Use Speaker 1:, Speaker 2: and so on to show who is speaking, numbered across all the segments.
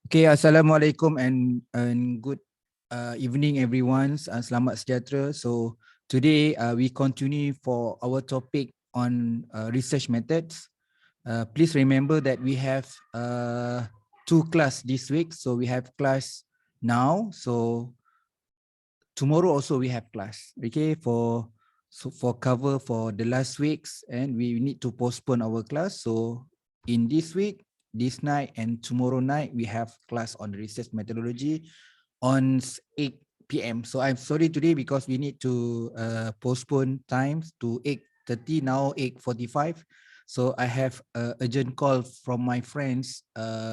Speaker 1: Okay, Assalamualaikum and good evening everyone. Selamat sejahtera. So today we continue for our topic on research methods. Please remember that we have two class this week. So we have class now. So tomorrow also we have class. Okay, for cover for the last weeks, and we need to postpone our class. So in this week, this night and tomorrow night, we have class on research methodology on 8 p.m. So I'm sorry today because we need to postpone times to 8:30, now 8:45. So I have a urgent call from my friends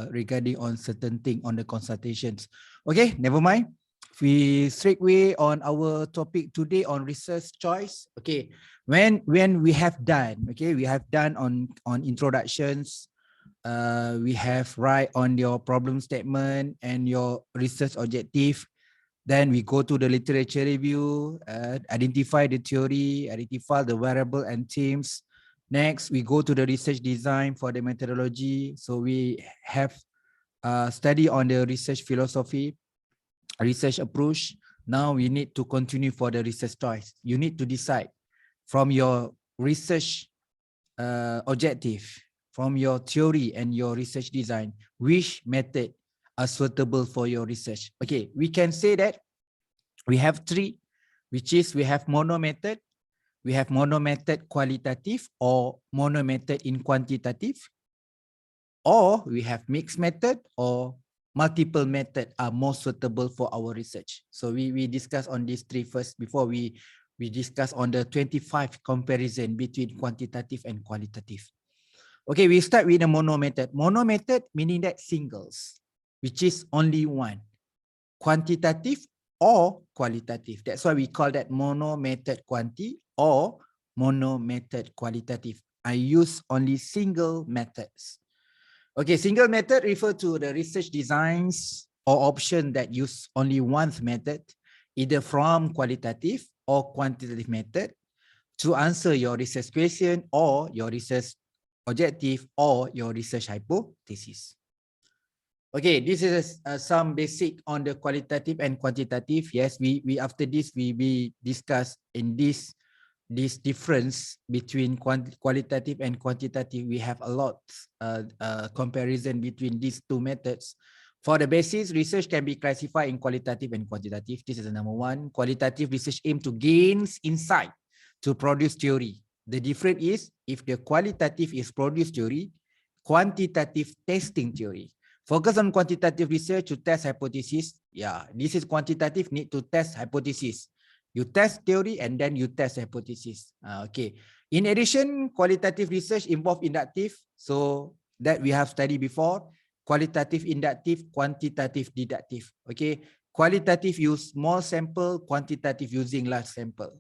Speaker 1: regarding on certain thing on the consultations. Okay, never mind. We straight away on our topic today on research choice. Okay, when we have done, okay, we have done on introductions. We have write on your problem statement and your research objective. Then we go to the literature review, identify the theory, identify the variable and themes. Next, we go to the research design for the methodology. So we have study on the research philosophy, research approach. Now we need to continue for the research choice. You need to decide from your research objective, from your theory and your research design, which method are suitable for your research. Okay, we can say that we have three, which is we have mono method, qualitative, or mono method in quantitative, or we have mixed method, or multiple method are more suitable for our research. So we discuss on these three first before we discuss on the 25 comparison between quantitative and qualitative. Okay, we start with the mono method. Mono method meaning that singles, which is only one. Quantitative or qualitative. That's why we call that mono method quanti or mono method qualitative. I use only single methods. Okay, single method refer to the research designs or option that use only one method, either from qualitative or quantitative method, to answer your research question or your research objective or your research hypothesis. Okay, this is some basic on the qualitative and quantitative. Yes, we after this we discuss in this difference between qualitative and quantitative. We have a lot comparison between these two methods. For the basis, research can be classified in qualitative and quantitative. This is the number one. Qualitative research aim to gain insight to produce theory. The difference is if the qualitative is produce theory, quantitative testing theory. Focus on quantitative research to test hypothesis. Yeah, this is quantitative, need to test hypothesis. You test theory and then you test hypothesis. Okay. In addition, qualitative research involve inductive. So that we have studied before. Qualitative, inductive, quantitative, deductive. Okay. Qualitative use small sample, quantitative using large sample.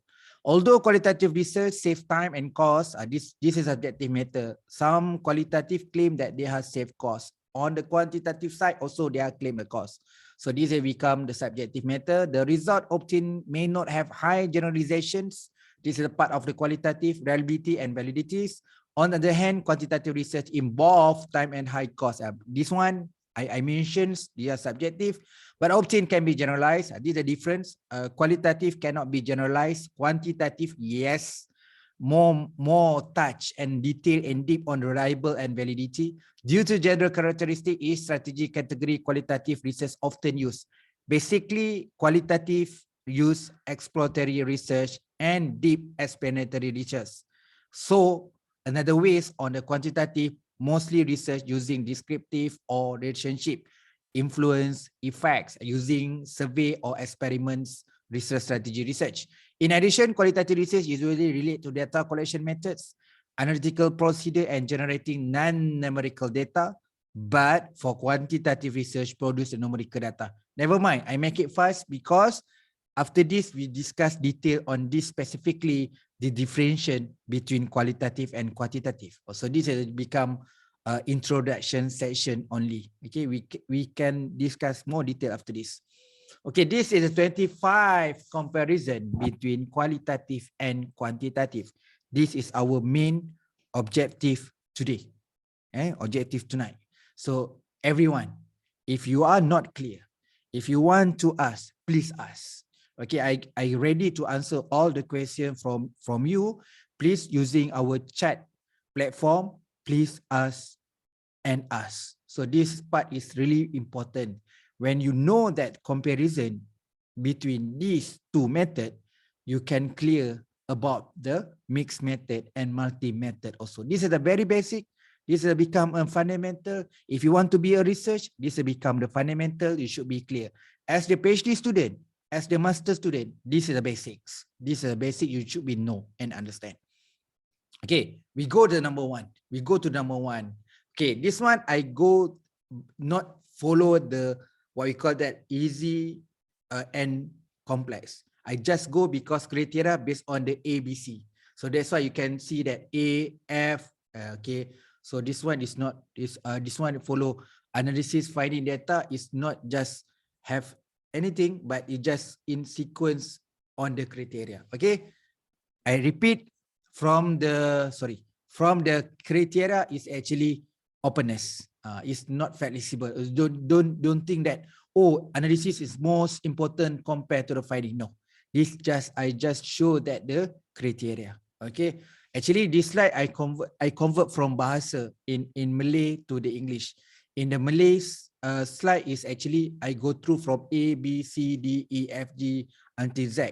Speaker 1: Although qualitative research save time and cost, this is objective matter. Some qualitative claim that they have saved cost. On the quantitative side, also they are claim the cost. So these have become the subjective matter. The result obtained may not have high generalizations. This is a part of the qualitative reliability and validities. On the other hand, quantitative research involve time and high cost. This one I mentioned, they are subjective, but obtain can be generalized. This is the difference. Qualitative cannot be generalized. Quantitative, yes, more touch and detail and deep on reliable and validity. Due to general characteristic, each strategy category qualitative research often used. Basically, qualitative use exploratory research and deep explanatory research. So another ways on the quantitative, mostly research using descriptive or relationship, influence, effects, using survey or experiments, research strategy research. In addition, qualitative research usually relate to data collection methods, analytical procedure, and generating non-numerical data. But for quantitative research, produce the numerical data. Never mind, I make it fast because after this, we discuss detail on this specifically, the differentiation between qualitative and quantitative. So this has become introduction section only. Okay, we can discuss more detail after this. Okay, this is a 25 comparison between qualitative and quantitative. This is our main objective today, objective tonight. So everyone, If you are not clear, if you want to ask, please ask. Okay, I ready to answer all the questions from you. Please, using our chat platform, please ask and ask. So this part is really important. When you know that comparison between these two methods, you can clear about the mixed method and multi-method also. This is the very basic. This will become a fundamental. If you want to be a research, this will become the fundamental. You should be clear. As the PhD student, as the master student, these are the basics. These are the basic you should be know and understand. Okay, we go to number one. We go to number one. Okay, this one I go not follow the what we call that easy and complex. I just go because criteria based on the ABC. So that's why you can see that A, F. Okay, so this one is not this one follow analysis finding data is not just have anything, but it just in sequence on the criteria. Okay, I repeat, from the criteria is actually openness. It's not flexible. Don't think that, oh, analysis is most important compared to the finding. No, I just show that the criteria. Okay, actually this slide I convert from bahasa in Malay to the English. In the Malay slide is actually I go through from A, B, C, D, E, F, G until Z.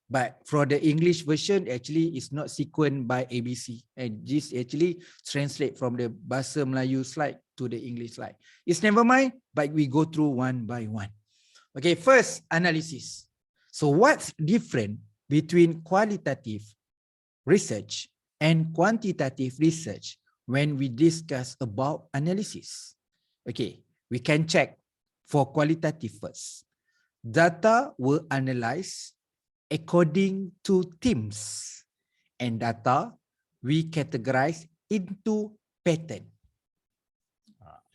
Speaker 1: But for the English version, actually it's not sequenced by ABC. And this actually translate from the Bahasa Melayu slide to the English slide. It's never mind, but we go through one by one. Okay, first, analysis. So what's different between qualitative research and quantitative research when we discuss about analysis? Okay, we can check for qualitative first. Data were analyzed according to themes, and data we categorize into pattern.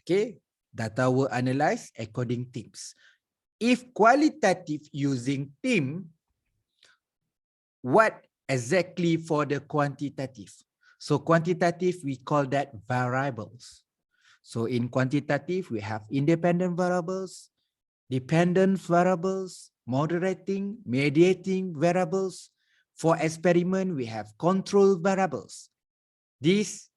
Speaker 1: Okay, data were analyzed according themes. If qualitative using theme, what exactly for the quantitative? So quantitative, we call that variables. So in quantitative, we have independent variables, dependent variables, moderating, mediating variables. For experiment, we have control variables. These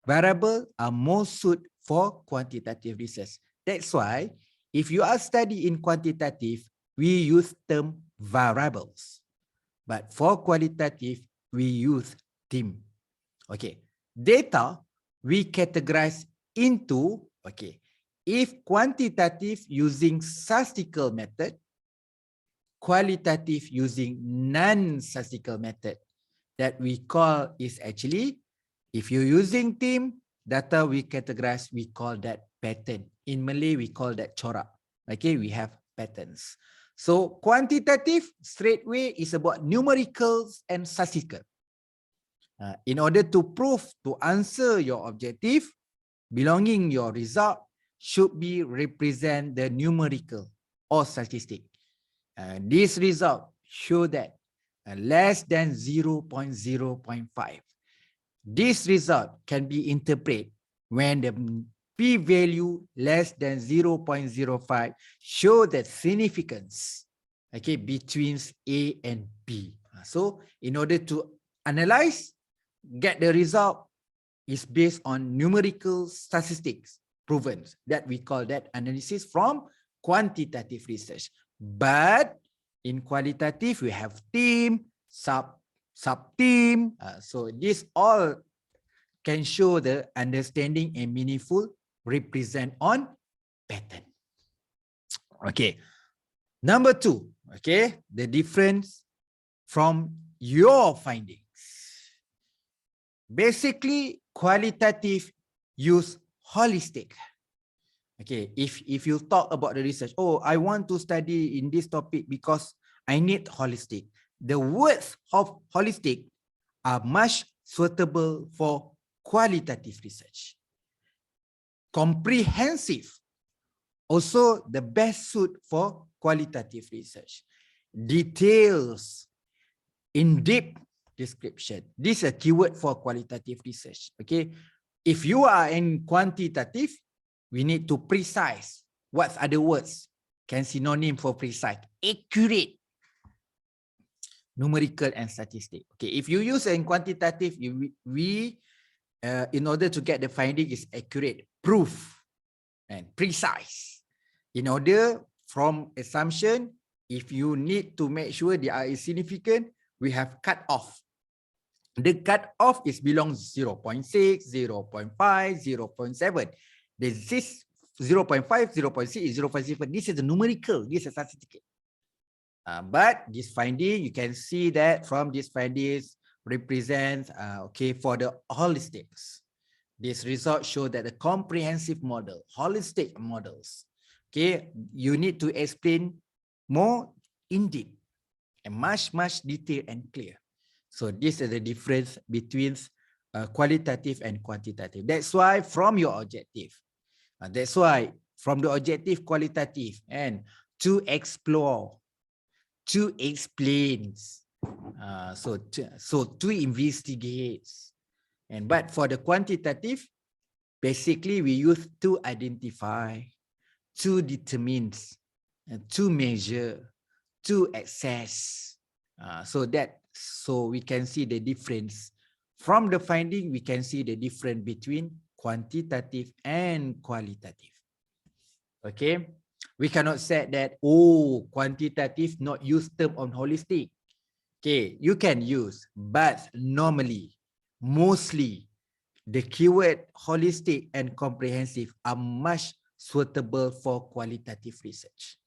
Speaker 1: variables are most suited for quantitative research. That's why if you are studying in quantitative, we use term variables. But for qualitative, we use theme. Okay. Data, we categorize into, okay, if quantitative using statistical method, qualitative using non-statistical method, that we call is actually, if you're using theme, data we categorize, we call that pattern. In Malay, we call that corak. Okay, we have patterns. So quantitative straightway is about numericals and statistical. In order to prove, to answer your objective, belonging your result should be represent the numerical or statistic. This result show that less than 0.0.5. This result can be interpreted when the p-value less than 0.05 show that significance, okay, between A and B. So in order to analyze, get the result is based on numerical statistics proven, that we call that analysis from quantitative research. But in qualitative, we have theme, sub-theme. So this all can show the understanding and meaningful represent on pattern. Okay. Number two, okay, the difference from your findings. Basically, qualitative use holistic. Okay, if you talk about the research, oh, I want to study in this topic because I need holistic. The words of holistic are much suitable for qualitative research. Comprehensive, also the best suit for qualitative research. Details, in-depth description. This is a keyword for qualitative research. Okay, if you are in quantitative, we need to precise What other words can synonym for precise? Accurate. Numerical and statistic. Okay, if you use in quantitative, in order to get the finding is accurate, proof, and precise. In order from assumption, if you need to make sure they are significant, we have cut off. The cut off is belongs 0.6, 0.5, 0.7. This is 0.5, 0.6, 0.7. This is the numerical, this is a statistic. But this finding, you can see that from these findings represents, okay, for the holistics. This result show that the comprehensive model, holistic models, okay, you need to explain more in depth and much detailed and clear. So this is the difference between qualitative and quantitative. That's why from your objective, that's why from the objective qualitative and to explore, to explain, so to investigate. And but for the quantitative, basically we use to identify, to determine, and to measure, to assess. So we can see the difference. From the finding, we can see the difference between quantitative and qualitative. Okay, we cannot say that, oh, quantitative not use term on holistic. Okay, you can use, but normally, mostly, the keyword holistic and comprehensive are much suitable for qualitative research.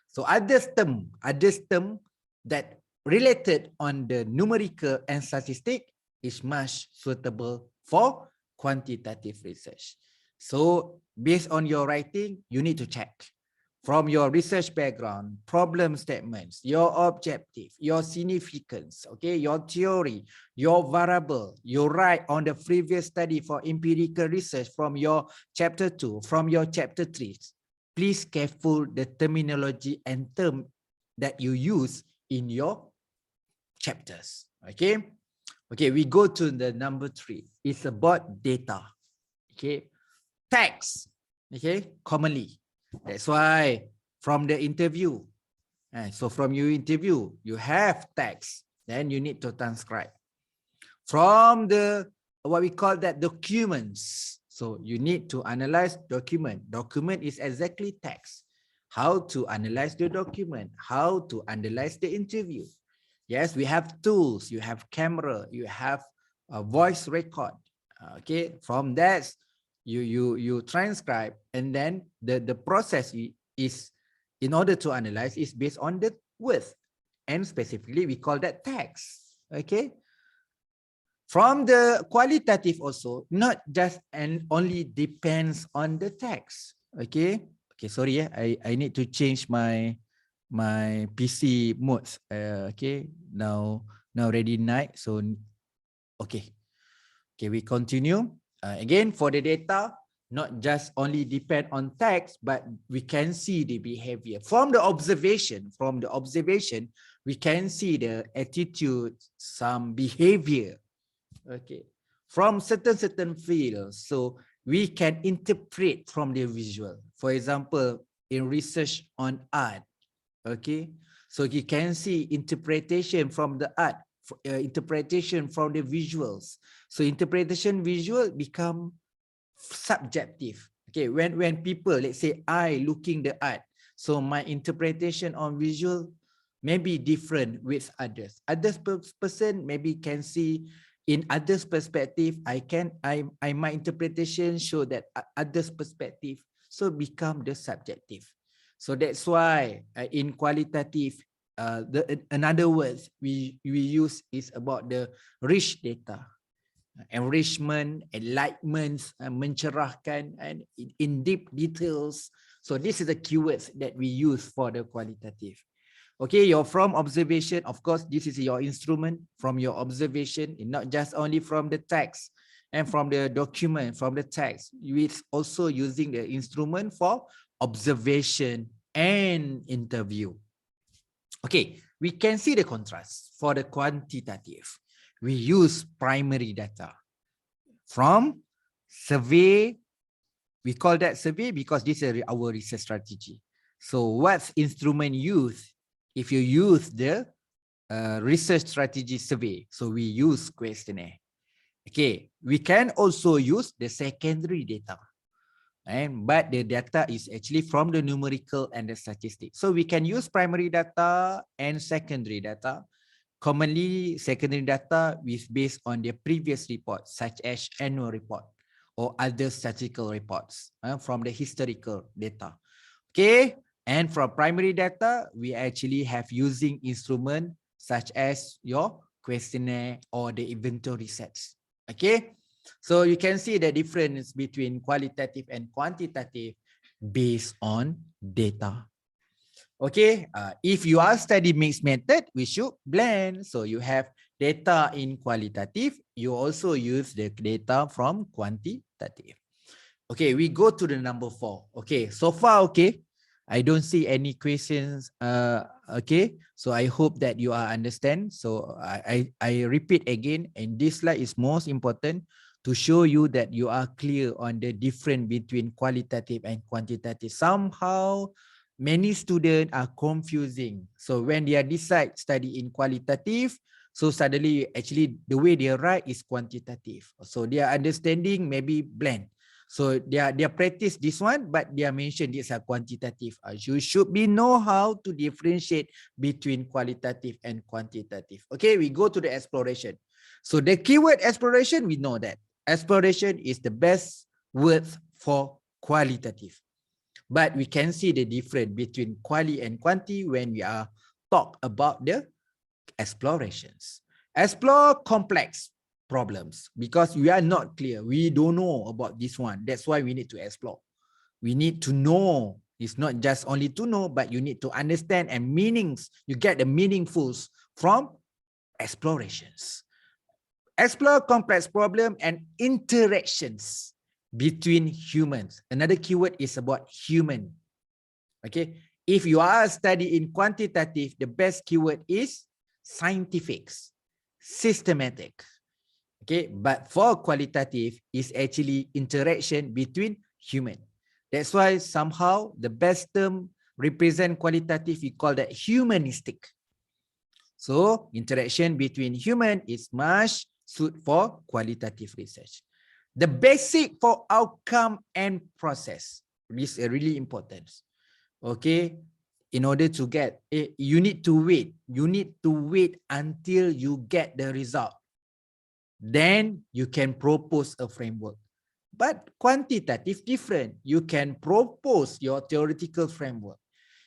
Speaker 1: So other term that related on the numerical and statistic is much suitable for quantitative research. So based on your writing, you need to check from your research background, problem statements, your objective, your significance, okay, your theory, your variable, you write on the previous study for empirical research from your chapter 2, from your chapter 3. Please careful the terminology and term that you use in your chapters, okay? Okay, we go to the number 3. It's about data, okay? Text, okay, commonly. That's why from the interview, so from your interview, you have text, then you need to transcribe. From the, what we call that, documents, so you need to analyze document. Document is exactly text. How to analyze the document, how to analyze the interview. Yes, we have tools, you have camera, you have a voice record. Okay, from that, you transcribe, and then the process is, in order to analyze, is based on the words, and specifically we call that text. Okay, from the qualitative also, not just and only depends on the text. Okay, sorry, I need to change my PC modes. Okay, now ready night, so okay, we continue. Again, for the data, not just only depend on text, but we can see the behavior. From the observation, we can see the attitude, some behavior. Okay, from certain fields, so we can interpret from the visual. For example, in research on art, okay, so you can see interpretation from the art, interpretation from the visuals. So interpretation visual become subjective. Okay, when people, let's say I looking the art, so my interpretation on visual may be different with others. Others person maybe can see in others perspective. My interpretation show that others perspective, so become the subjective. So that's why in qualitative, another words we use is about the rich data, enrichment, enlightenment, mencerahkan, and in deep details. So this is the keywords that we use for the qualitative. Okay, you're from observation. Of course, this is your instrument from your observation, and not just only from the text and from the document, from the text. We're also using the instrument for observation and interview. Okay, we can see the contrast for the quantitative. We use primary data from survey We call that survey because this is our research strategy. So what's instrument used if you use the research strategy survey? So we use questionnaire. Okay, we can also use the secondary data. But the data is actually from the numerical and the statistics. So we can use primary data and secondary data. Commonly, secondary data is based on the previous report, such as annual report or other statistical reports from the historical data. Okay, and from primary data, we actually have using instrument such as your questionnaire or the inventory sets. Okay, so you can see the difference between qualitative and quantitative based on data. Okay, if you are study mixed method, we should blend. So you have data in qualitative, you also use the data from quantitative. Okay, we go to the number 4. Okay, so far, okay. I don't see any questions. Okay, so I hope that you are understand. So I repeat again, and this slide is most important to show you that you are clear on the difference between qualitative and quantitative. Somehow, many students are confusing. So when they are decide study in qualitative, so suddenly actually the way they write is quantitative. So their understanding maybe blend. So they practice this one, but they mention these are quantitative. You should know how to differentiate between qualitative and quantitative. Okay, we go to the exploration. So the keyword exploration, we know that exploration is the best word for qualitative. But we can see the difference between quali and quanti when we are talk about the explorations. Explore complex problems because we are not clear. We don't know about this one. That's why we need to explore. We need to know. It's not just only to know, but you need to understand and meanings. You get the meaningfuls from explorations. Explore complex problem and interactions between humans. Another keyword is about human. Okay. If you are studying quantitative, the best keyword is scientific, systematic. Okay, but for qualitative is actually interaction between human. That's why somehow the best term represent qualitative, we call that humanistic. So interaction between human is much suit for qualitative research. The basic for outcome and process. This is really important. Okay, in order to get it, you need to wait. You need to wait until you get the result. Then you can propose a framework. But quantitative different. You can propose your theoretical framework.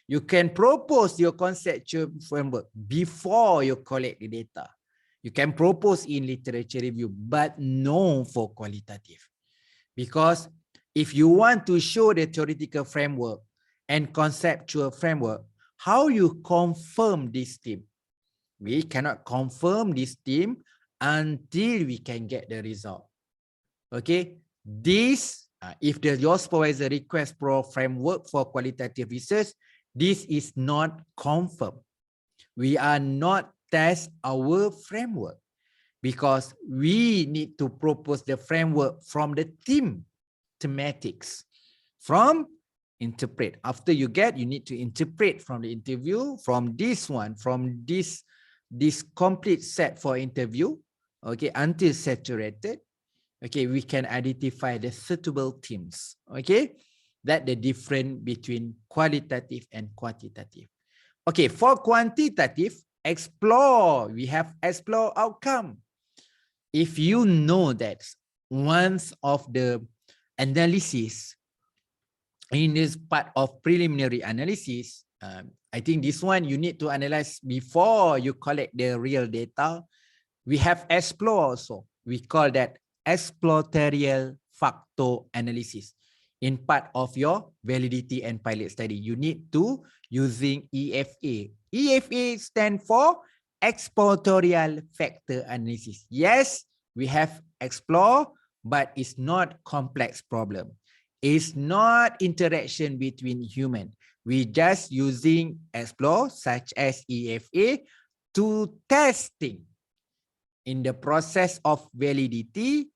Speaker 1: You can propose your conceptual framework before you collect the data. You can propose in literature review, but no for qualitative. Because if you want to show the theoretical framework and conceptual framework, how you confirm this theme? We cannot confirm this theme until we can get the result. Okay, this if your supervisor requests for framework for qualitative research, this is not confirmed. We are not test our framework because we need to propose the framework from the thematics, from interpret. After you get, you need to interpret from the interview, from this one, from this complete set for interview, okay, until saturated. Okay, we can identify the suitable themes. Okay, that the difference between qualitative and quantitative. Okay, for quantitative, explore. We have explore outcome. If you know that once of the analysis in this part of preliminary analysis, I think this one you need to analyze before you collect the real data. We have explore also. We call that exploratory factor analysis. In part of your validity and pilot study, you need to using EFA. EFA stand for exploratory factor analysis. Yes, we have explore, but it's not complex problem. It's not interaction between human. We just using explore such as EFA to testing in the process of validity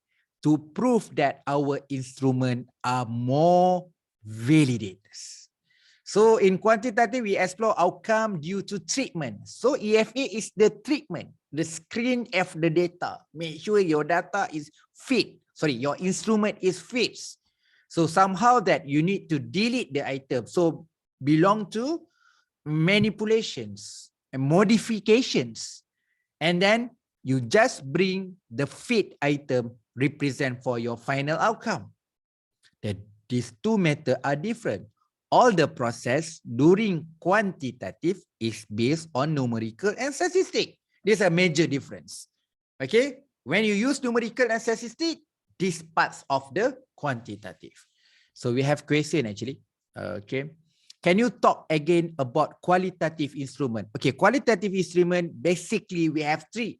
Speaker 1: to prove that our instrument are more validated. So in quantitative, we explore outcome due to treatment. So EFA is the treatment, the screen of the data. Make sure your data is fit. Sorry, your instrument is fit. So somehow that you need to delete the item. So belong to manipulations and modifications. And then you just bring the fit item represent for your final outcome. That these two methods are different. All the process during quantitative is based on numerical and statistic. There's a major difference. Okay, when you use numerical and statistic, these parts of the quantitative. So we have question actually. Okay, can you talk again about qualitative instrument? Okay, qualitative instrument, basically we have three.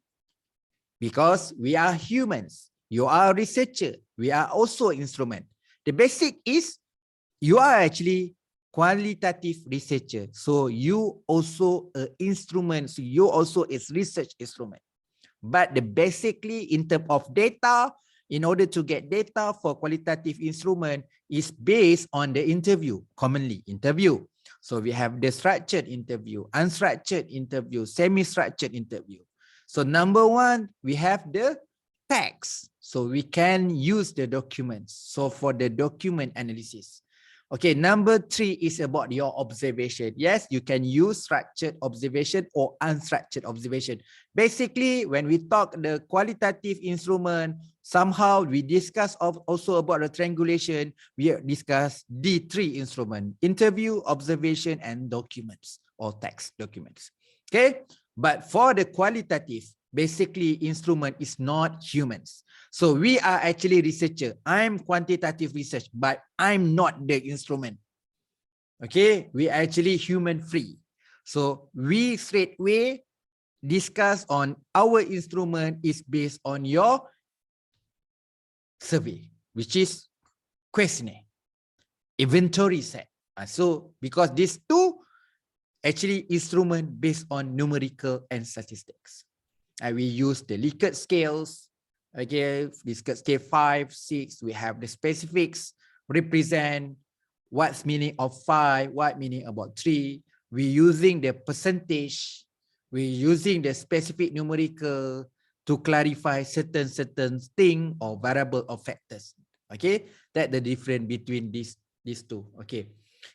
Speaker 1: Because we are humans, you are a researcher, we are also instrument. The basic is you are actually qualitative researcher. So you also an instrument, so you also is research instrument. But the basically in terms of data, in order to get data for qualitative instrument is based on the interview, commonly interview. So we have the structured interview, unstructured interview, semi-structured interview. So number one, we have the text. So we can use the documents. So for the document analysis. Okay, number three is about your observation. Yes, you can use structured observation or unstructured observation. Basically, when we talk the qualitative instrument, somehow we discuss also about the triangulation. We discuss the three instruments: interview, observation, and documents or text documents. Okay, but for the qualitative, basically instrument is not humans. So we are actually researcher. I'm quantitative research, but I'm not the instrument. Okay, we are actually human free. So we straight away discuss on our instrument is based on your survey, which is questionnaire, inventory set. So because these two actually instrument based on numerical and statistics. We use the Likert scales. Okay, Likert scale 5, 6. We have the specifics represent what's meaning of 5, what meaning about 3. We're using the percentage. We're using the specific numerical to clarify certain thing or variable or factors. Okay, that's the difference between these two. Okay.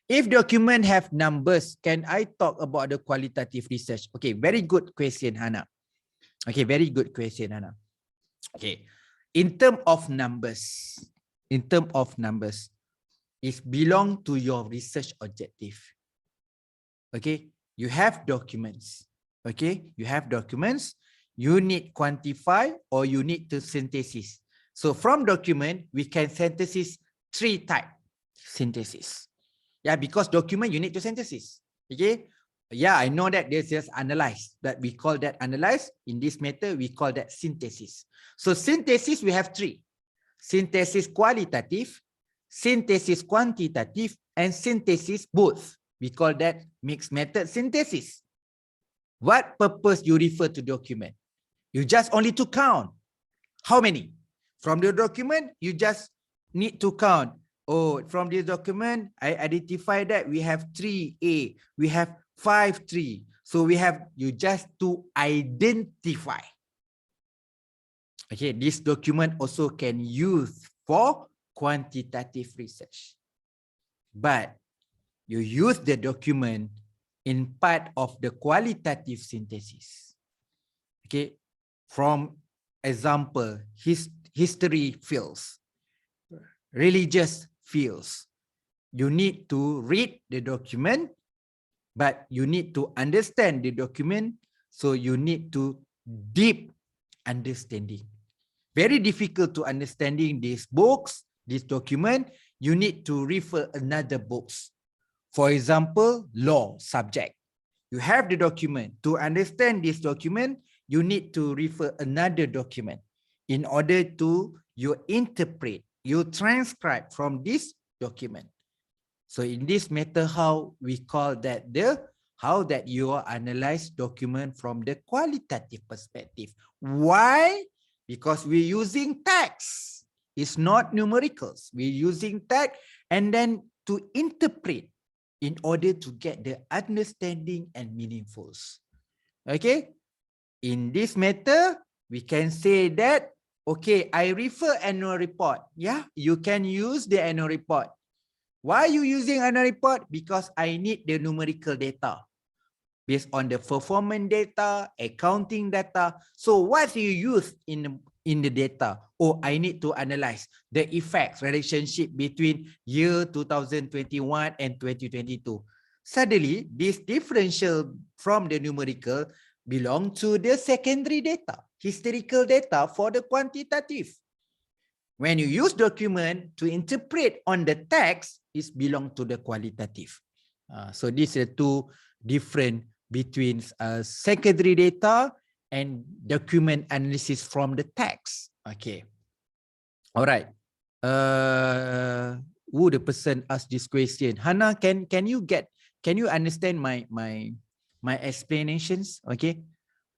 Speaker 1: If document have numbers, can I talk about the qualitative research? Okay, very good question, Hannah. Okay, very good question, Hannah. Okay, in terms of numbers, it belong to your research objective. Okay, you have documents. Okay, you have documents. You need quantify or you need to synthesis. So from document, we can synthesis 3 type synthesis. Yeah, because document you need to synthesis. Okay. Yeah, I know that there's just analyze, but we call that analyze. In this method, we call that synthesis. So synthesis, we have 3. Synthesis qualitative, synthesis quantitative, and synthesis both. We call that mixed method synthesis. What purpose you refer to document? You just only to count. How many? From the document, you just need to count. Oh, from this document, I identify that we have 3A, we have 5-3. So we have, you just to identify. Okay, this document also can use for quantitative research. But you use the document in part of the qualitative synthesis. Okay, from example, history fields, religious fields. You need to read the document, but you need to understand the document. So you need to deep understanding. Very difficult to understanding these books, this document. You need to refer another books. For example, law subject. You have the document. To understand this document, you need to refer another document in order to you interpret, you transcribe from this document. So in this method, how we call that how that you analyze document from the qualitative perspective. Why? Because we're using text. is not numericals. We're using tag and then to interpret in order to get the understanding and meaningfuls. Okay. In this matter, we can say that, okay, I refer annual report. Yeah, you can use the annual report. Why are you using annual report? Because I need the numerical data based on the performance data, accounting data. So what you use in the data? Oh, I need to analyze the effects, relationship between year 2021 and 2022. Suddenly, this differential from the numerical belong to the secondary data, historical data for the quantitative. When you use document to interpret on the text, it belong to the qualitative. So these are two different between secondary data and document analysis from the text. Okay. All right. Who the person asked this question? Hannah, can you understand my explanations? Okay.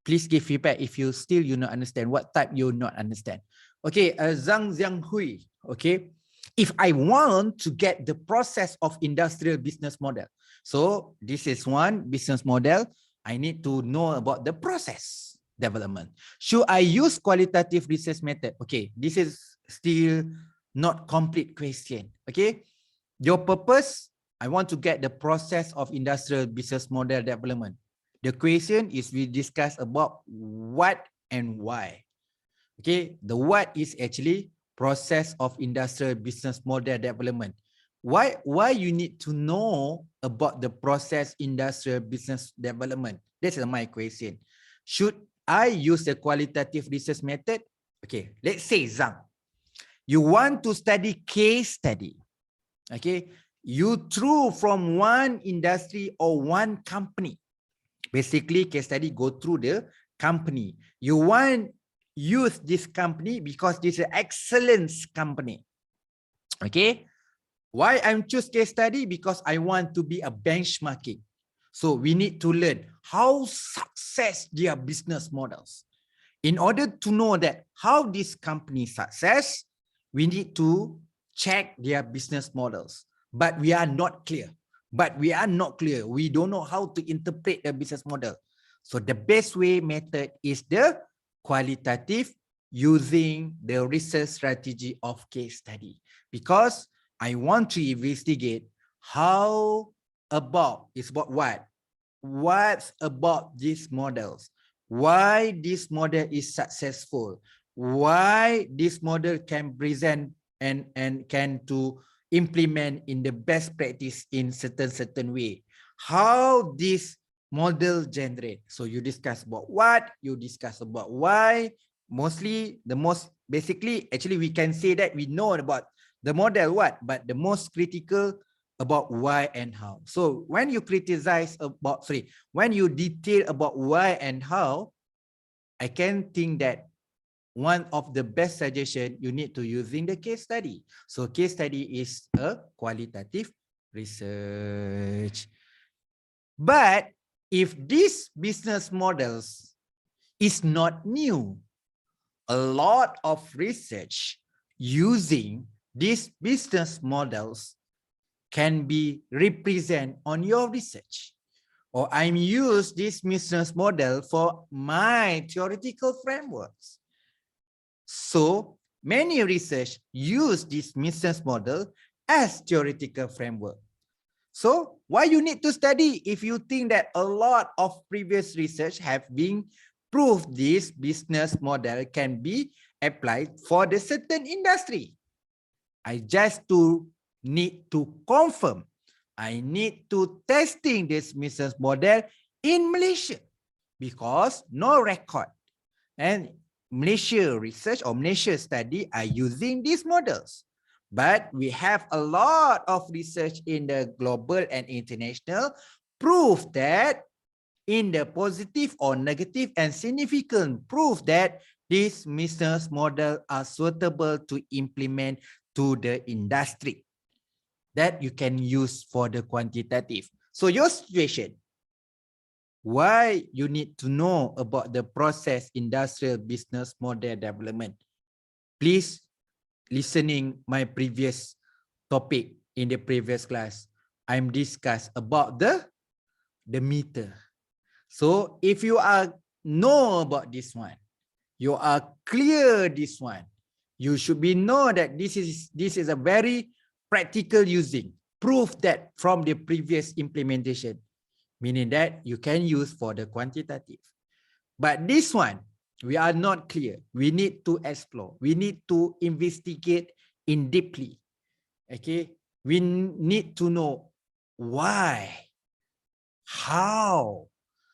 Speaker 1: Please give feedback if you still not understand what type you not understand. Okay, Zhang Hui. Okay. If I want to get the process of industrial business model, so this is one business model, I need to know about the process development. Should I use qualitative research method? Okay, this is still not complete question. Okay, your purpose, I want to get the process of industrial business model development. The question is we discuss about what and why. Okay, the what is actually process of industrial business model development. Why you need to know about the process industrial business development? That's my question. Should I use the qualitative research method? Okay, let's say Zhang, you want to study case study. Okay, you through from one industry or one company. Basically, case study go through the company. You want use this company because this is an excellent company. Okay. Why I'm choose case study? Because I want to be a benchmarking. So we need to learn how success their business models. In order to know that how this company success, we need to check their business models. But we are not clear. We don't know how to interpret the business model. So the best way method is the qualitative, using the research strategy of case study. Because I want to investigate how about, it's about what? What's about these models? Why this model is successful? Why this model can present and can to implement in the best practice in certain way? How this model generate? So you discuss about what, you discuss about why. Mostly basically actually we can say that we know about the model what, but the most critical about why and how. So when you criticize about, when you detail about why and how, I can think that one of the best suggestion you need to using the case study. So case study is a qualitative research. But if these business models is not new, a lot of research using these business models can be represent on your research. Or I'm use this business model for my theoretical frameworks. So many research use this business model as theoretical framework. So why you need to study if you think that a lot of previous research have been proved this business model can be applied for the certain industry? I just need to confirm. I need to testing this business model in Malaysia because no record. And Malaysia research or Malaysia study are using these models. But we have a lot of research in the global and international proof that in the positive or negative and significant proof that these business model are suitable to implement to the industry that you can use for the quantitative. So your situation, why you need to know about the process industrial business model development? Please listening my previous topic in the previous class, I'm discussed about the meter. So if you are know about this one, you are clear this one, you should be know that this is a very practical using proof that from the previous implementation, meaning that you can use for the quantitative. But this one, we are not clear. We need to explore. We need to investigate in deeply. Okay, we need to know why, how.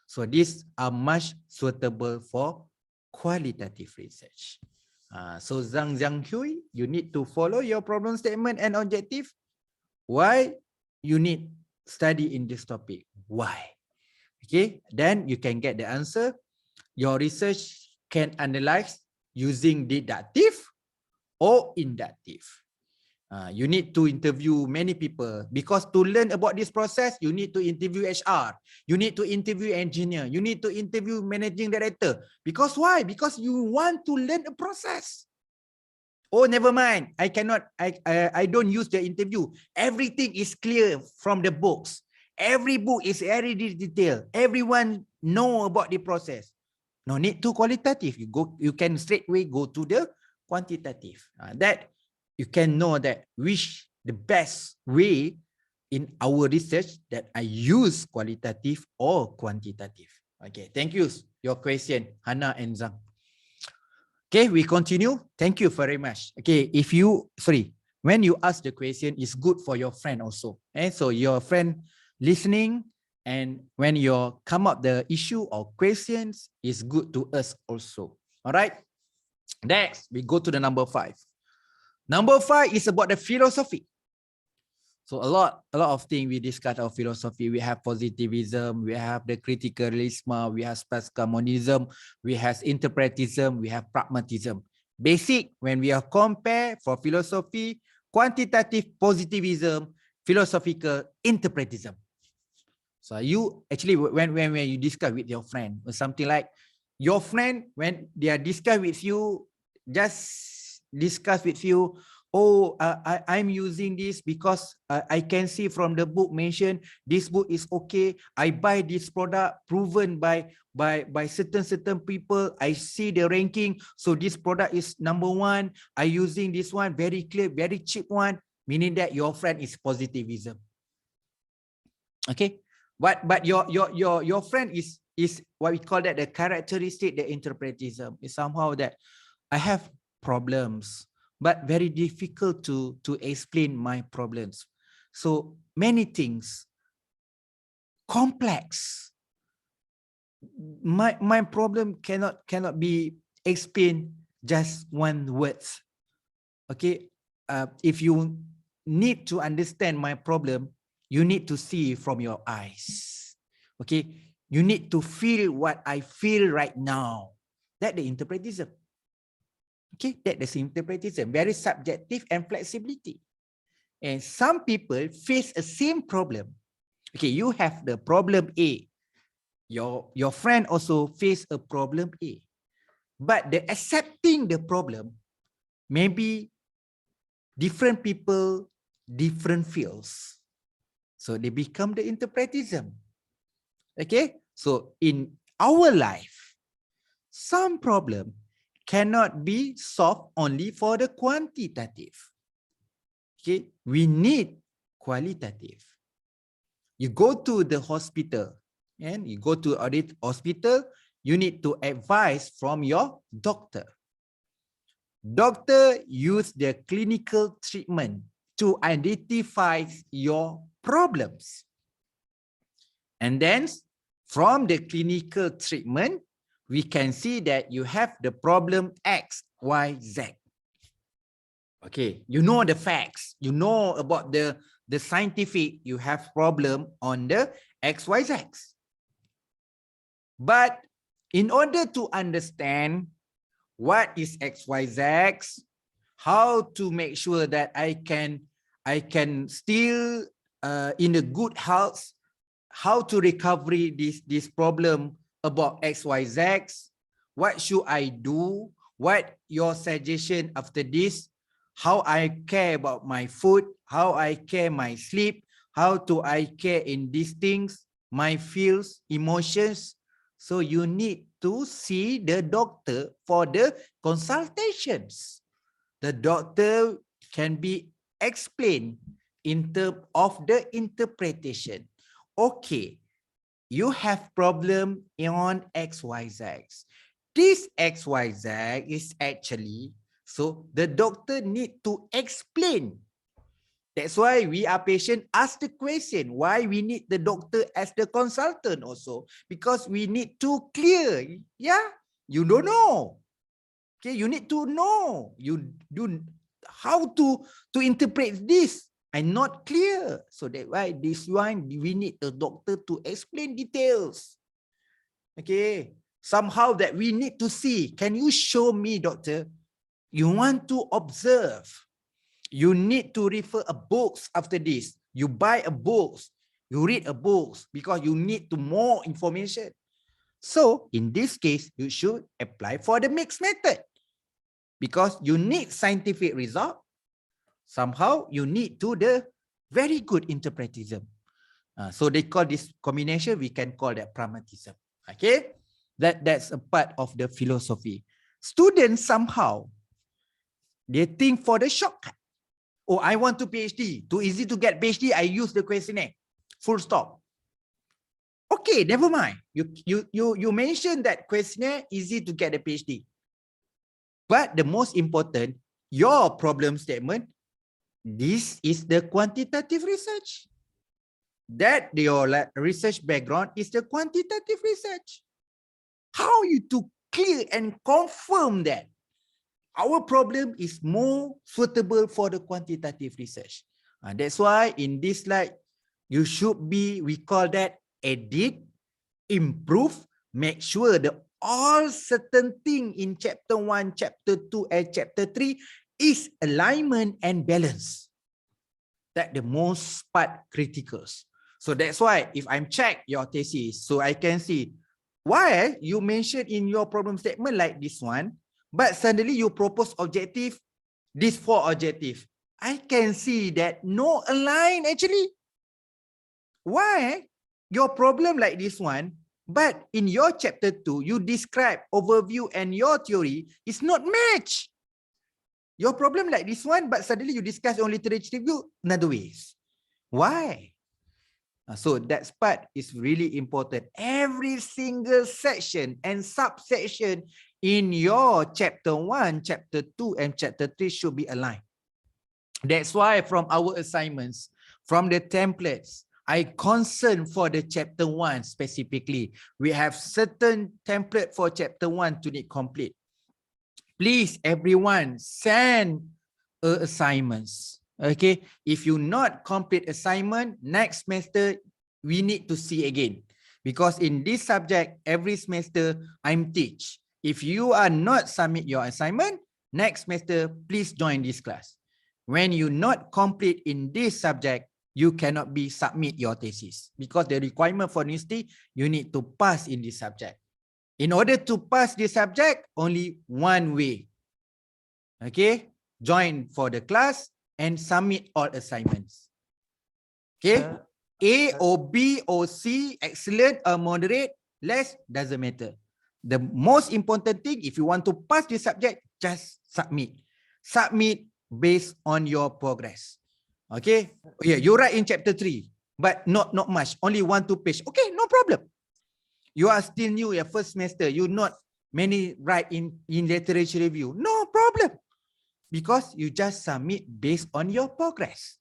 Speaker 1: So these are much suitable for qualitative research. So Zhang Hui, you need to follow your problem statement and objective. Why you need study in this topic? Why? Okay, then you can get the answer. Your research can analyze using deductive or inductive. You need to interview many people, because to learn about this process, you need to interview HR, you need to interview engineer, you need to interview managing director. Because why? Because you want to learn a process. Oh, never mind. I cannot. I don't use the interview. Everything is clear from the books. Every book is very detailed. Everyone know about the process. No need to qualitative. You can straightway go to the quantitative. That you can know that which the best way in our research that I use qualitative or quantitative. Okay, thank you. Your question, Hannah and Zhang. Okay, we continue. Thank you very much. Okay, when you ask the question, it's good for your friend also. And so your friend listening, and when you come up the issue or questions, it's good to us also. All right. Next, we go to the number 5. Number 5 is about the philosophy. So a lot of things we discuss our philosophy. We have positivism, we have the critical realism, we have spatial monism, we have interpretism, we have pragmatism. Basic, when we are compare for philosophy, quantitative positivism, philosophical interpretism. So you actually, when you discuss with your friend or something like, your friend, when they are discuss with you, just discuss with you, oh, I'm using this because I can see from the book mentioned this book is okay. I buy this product proven by certain people. I see the ranking, so this product is number 1. I using this one, very clear, very cheap one, meaning that your friend is positivism. Okay, but your friend is what we call that the characteristic, the interpretism is somehow that I have problems, but very difficult to explain my problems. So many things, complex. My problem cannot be explained just one words. Okay, if you need to understand my problem, you need to see from your eyes. Okay, you need to feel what I feel right now. That's the interpretism. Okay, that's the interpretism. Very subjective and flexibility. And some people face a same problem. Okay, you have the problem A. Your friend also face a problem A. But the accepting the problem, maybe different people, different fields. So they become the interpretism. Okay, so in our life, some problem cannot be solved only for the quantitative. Okay, we need qualitative. You go to the hospital, and you go to a hospital, you need to advise from your doctor. Doctor use the clinical treatment to identify your problems. And then from the clinical treatment, we can see that you have the problem X, Y, Z. Okay, you know the facts, you know about the scientific, you have problem on the X, Y, Z. But in order to understand what is X, Y, Z, how to make sure that I can still in a good health, how to recover this problem about X, Y, Z, what should I do? What your suggestion after this? how I care about my food, how I care my sleep, how do I care in these things, my feels, emotions. So you need to see the doctor for the consultations. The doctor can be explained in terms of the interpretation. Okay, you have problem on XYZ. This XYZ is actually, so the doctor need to explain. That's why we are patient, ask the question, why we need the doctor as the consultant also, because we need to clear. Yeah, you don't know. Okay, you need to know. You do how to interpret this. I'm not clear. So that's why this one, we need the doctor to explain details. Okay, somehow that we need to see. Can you show me, doctor? You want to observe. You need to refer a books after this. You buy a books. You read a books because you need to more information. So in this case, you should apply for the mixed method because you need scientific result. Somehow you need to the very good interpretism. So they call this combination, we can call that pragmatism. Okay, that's a part of the philosophy. Students somehow, they think for the shortcut. Oh, I want to PhD. Too easy to get PhD. I use the questionnaire. Full stop. Okay, never mind. You mentioned that questionnaire easy to get a PhD. But the most important, your problem statement, this is the quantitative research. That your research background is the quantitative research. How you to clear and confirm that our problem is more suitable for the quantitative research. That's why in this slide, you should be, we call that edit, improve, make sure that all certain thing in chapter 1, chapter 2, and chapter 3 is alignment and balance. That the most part critical. So that's why if I'm check your thesis, so I can see why you mentioned in your problem statement like this one, but suddenly you propose objective, this 4 objective. I can see that no align actually. Why? Your problem like this one, but in your chapter 2, you describe overview and your theory is not match. Your problem like this one, but suddenly you discuss on literature review another ways. Why? So that part is really important. Every single section and subsection in your chapter 1, chapter 2, and chapter 3 should be aligned. That's why from our assignments, from the templates, I concern for the chapter 1 specifically. We have certain template for chapter 1 to need complete. Please, everyone, send assignments. Okay, if you not complete assignment, next semester, we need to see again. Because in this subject, every semester, I'm teach. If you are not submit your assignment, next semester, please join this class. When you not complete in this subject, you cannot be submit your thesis. Because the requirement for university, you need to pass in this subject. In order to pass this subject, only one way. Okay, join for the class and submit all assignments. Okay, A or B or C, excellent or moderate, less, doesn't matter. The most important thing, if you want to pass this subject, just submit. Submit based on your progress. Okay, yeah, you write in chapter 3, but not much, only 1-2 page. Okay, no problem. You are still new, your first semester, you not many write in literature review. No problem. Because you just submit based on your progress.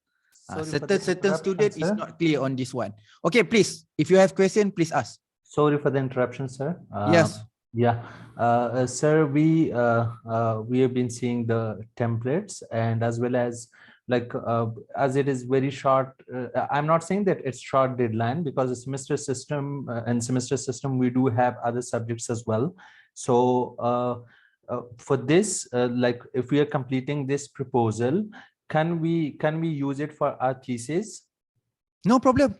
Speaker 1: Certain student is not clear on this one. Okay, please, if you have question, please ask.
Speaker 2: Sorry for the interruption, sir.
Speaker 1: Yes.
Speaker 2: Yeah, sir, we have been seeing the templates, and as well as like as it is very short. I'm not saying that it's short deadline, because the semester system and semester system, we do have other subjects as well. So for this, like if we are completing this proposal, can we use it for our thesis?
Speaker 1: No problem.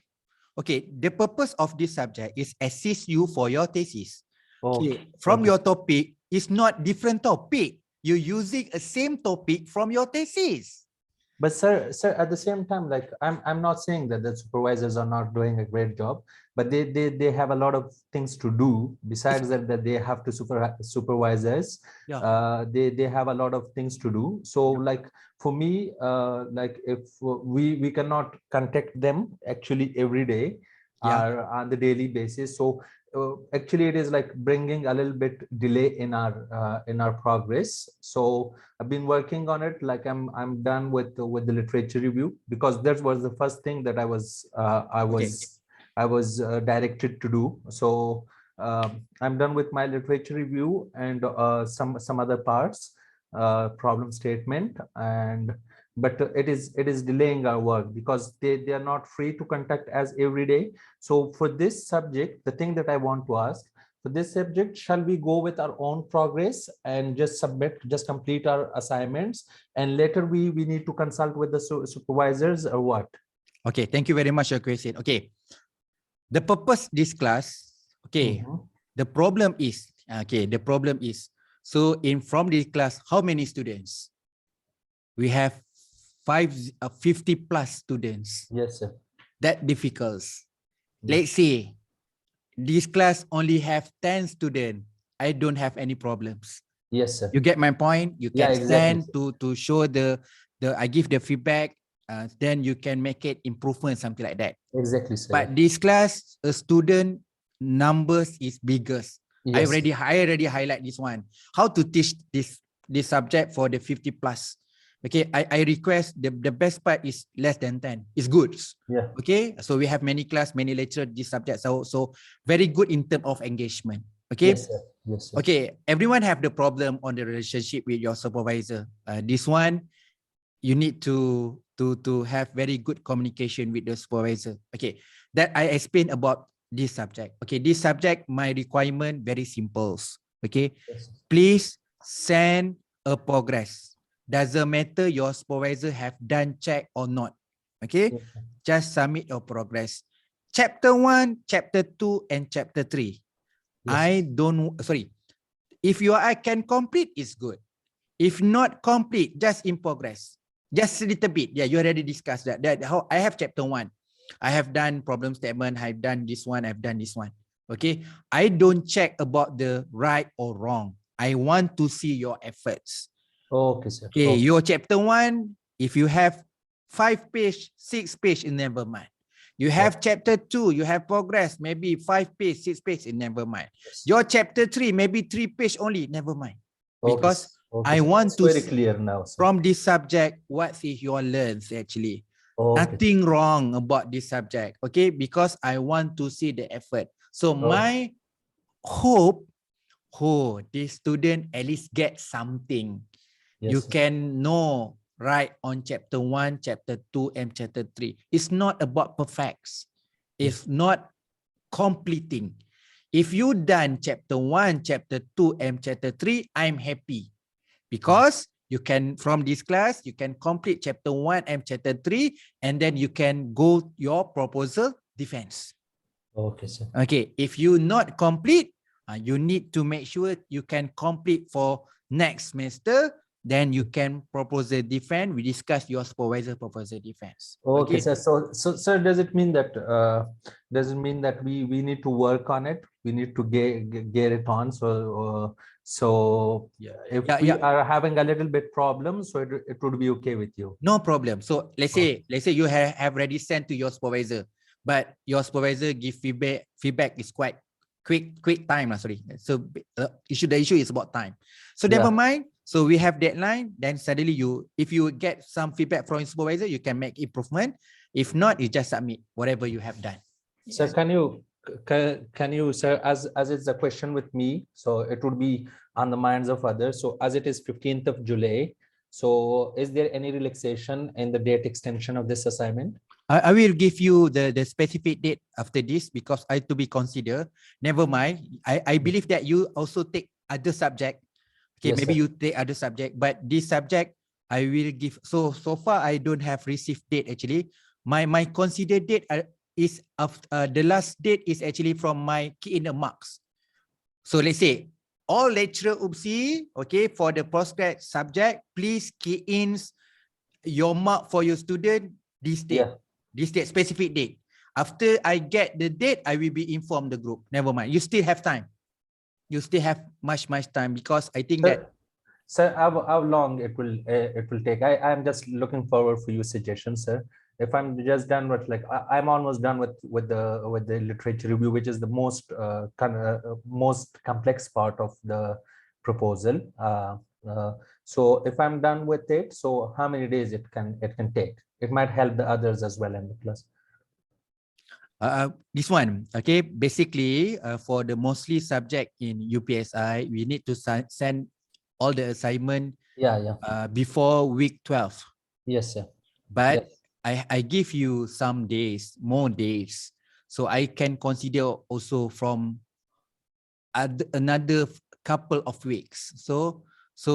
Speaker 1: Okay, the purpose of this subject is assist you for your thesis. Okay, from your topic, it's not different topic. you're using a same topic from your thesis.
Speaker 2: But sir, at the same time, like I'm not saying that the supervisors are not doing a great job, but they have a lot of things to do besides that they have to supervisors.
Speaker 1: Yeah.
Speaker 2: They have a lot of things to do. So like for me, like if we cannot contact them actually every day
Speaker 1: Yeah.
Speaker 2: or on the daily basis. So actually it is like bringing a little bit delay in our progress. So I've been working on it. Like I'm done with the literature review, because that was the first thing that I was
Speaker 1: Okay.
Speaker 2: directed to do. So I'm done with my literature review and some other parts, problem statement, and but it is delaying our work because they are not free to contact us every day. So for this subject, the thing that I want to ask, for this subject, shall we go with our own progress and just complete our assignments, and later we need to consult with the supervisors, or what?
Speaker 1: Okay. Thank you very much, your question. Okay. The purpose this class, okay. The problem is, so from this class, how many students? We have 50 plus students.
Speaker 2: Yes, sir.
Speaker 1: That difficult.
Speaker 2: Yeah.
Speaker 1: Let's say this class only have 10 students. I don't have any problems.
Speaker 2: Yes, sir.
Speaker 1: You get my point? You
Speaker 2: Yeah,
Speaker 1: can
Speaker 2: exactly,
Speaker 1: stand to show I give the feedback, then you can make it improvement, something like that.
Speaker 2: exactly, sir.
Speaker 1: But this class, a student numbers is biggest.
Speaker 2: Yes.
Speaker 1: I already highlight this one. How to teach this subject for the 50 plus. Okay, I request the best part is less than 10. It's good.
Speaker 2: Yeah.
Speaker 1: Okay, so we have many class, many lecture this subject. So very good in terms of engagement. Okay.
Speaker 2: Yes, sir. Yes, sir.
Speaker 1: Okay, everyone have the problem on the relationship with your supervisor. This one, you need to have very good communication with the supervisor. Okay, that I explain about this subject. Okay, this subject, my requirement very simple. Okay,
Speaker 2: Yes,
Speaker 1: please send a progress. Doesn't matter your supervisor have done check or not. Okay,
Speaker 2: yes,
Speaker 1: just submit your progress. Chapter 1, chapter 2, and chapter 3.
Speaker 2: yes.
Speaker 1: If I can complete, it's good. If not complete, just in progress. Just a little bit. Yeah, you already discussed that. How I have chapter 1. I have done problem statement. I've done this one. I've done this one. Okay. I don't check about the right or wrong. I want to see your efforts.
Speaker 2: Okay, sir.
Speaker 1: Okay.
Speaker 2: Okay.
Speaker 1: Your chapter 1, if you have 5 page, 6 page, never mind. You have chapter 2, you have progress, maybe 5 page, 6 page, never mind.
Speaker 2: Yes.
Speaker 1: Your chapter 3, maybe 3 page only, never mind. Because
Speaker 2: Okay,
Speaker 1: I
Speaker 2: sir.
Speaker 1: want
Speaker 2: It's
Speaker 1: to
Speaker 2: very
Speaker 1: see
Speaker 2: clear now, sir.
Speaker 1: from this subject, what is your learns actually.
Speaker 2: Okay.
Speaker 1: Nothing wrong about this subject, okay? Because I want to see the effort. So my hope, this student at least get something.
Speaker 2: Yes,
Speaker 1: You
Speaker 2: sir.
Speaker 1: can know right on chapter 1, chapter 2, and chapter 3. It's not about perfects. It's not completing. If you done chapter 1, chapter 2, and chapter 3, I'm happy. Because you can, from this class, you can complete chapter 1 and chapter 3, and then you can go your proposal defense.
Speaker 2: Okay, sir.
Speaker 1: Okay, if you not complete, you need to make sure you can complete for next semester. Then you can propose a defense. We discuss your supervisor proposal defense.
Speaker 2: Okay, sir. So, sir, does it mean that we need to work on it? We need to get it on. So if we are having a little bit problem, so it would be okay with you.
Speaker 1: No problem. So let's say you have already sent to your supervisor, but your supervisor give feedback. Feedback is quite quick time. Sorry. So the issue is about time. So never mind. So we have deadline. Then suddenly if you get some feedback from your supervisor, you can make improvement. If not, you just submit whatever you have done.
Speaker 2: Sir, can you, sir, as it's a question with me, so it would be on the minds of others. So as it is 15th of July, so is there any relaxation in the date extension of this assignment?
Speaker 1: I will give you the specific date after this because I to be considered. Never mind. I believe that you also take other subject. Okay, maybe you take other subject, but this subject I will give. So far I don't have received date actually. My considered date is of the last date is actually from my key in the marks. So let's say all lecturer UPSI, okay, for the postgrad subject, please key in your mark for your student this date,
Speaker 2: Yeah.
Speaker 1: this date, specific date. After I get the date, I will be informed the group. Never mind. You still have time. You still have much time, because I think that
Speaker 2: Sir, how long it will take? I'm just looking forward for your suggestions, sir. If I'm just done with, like, I'm almost done with the literature review, which is the most complex part of the proposal. So if I'm done with it, so how many days it can take? It might help the others as well in the class.
Speaker 1: this one, okay, basically for the mostly subject in UPSI, we need to send all the assignment
Speaker 2: Yeah.
Speaker 1: before week 12.
Speaker 2: Yes, sir.
Speaker 1: But
Speaker 2: Yes.
Speaker 1: I give you some days, more days, so I can consider also from another couple of weeks. So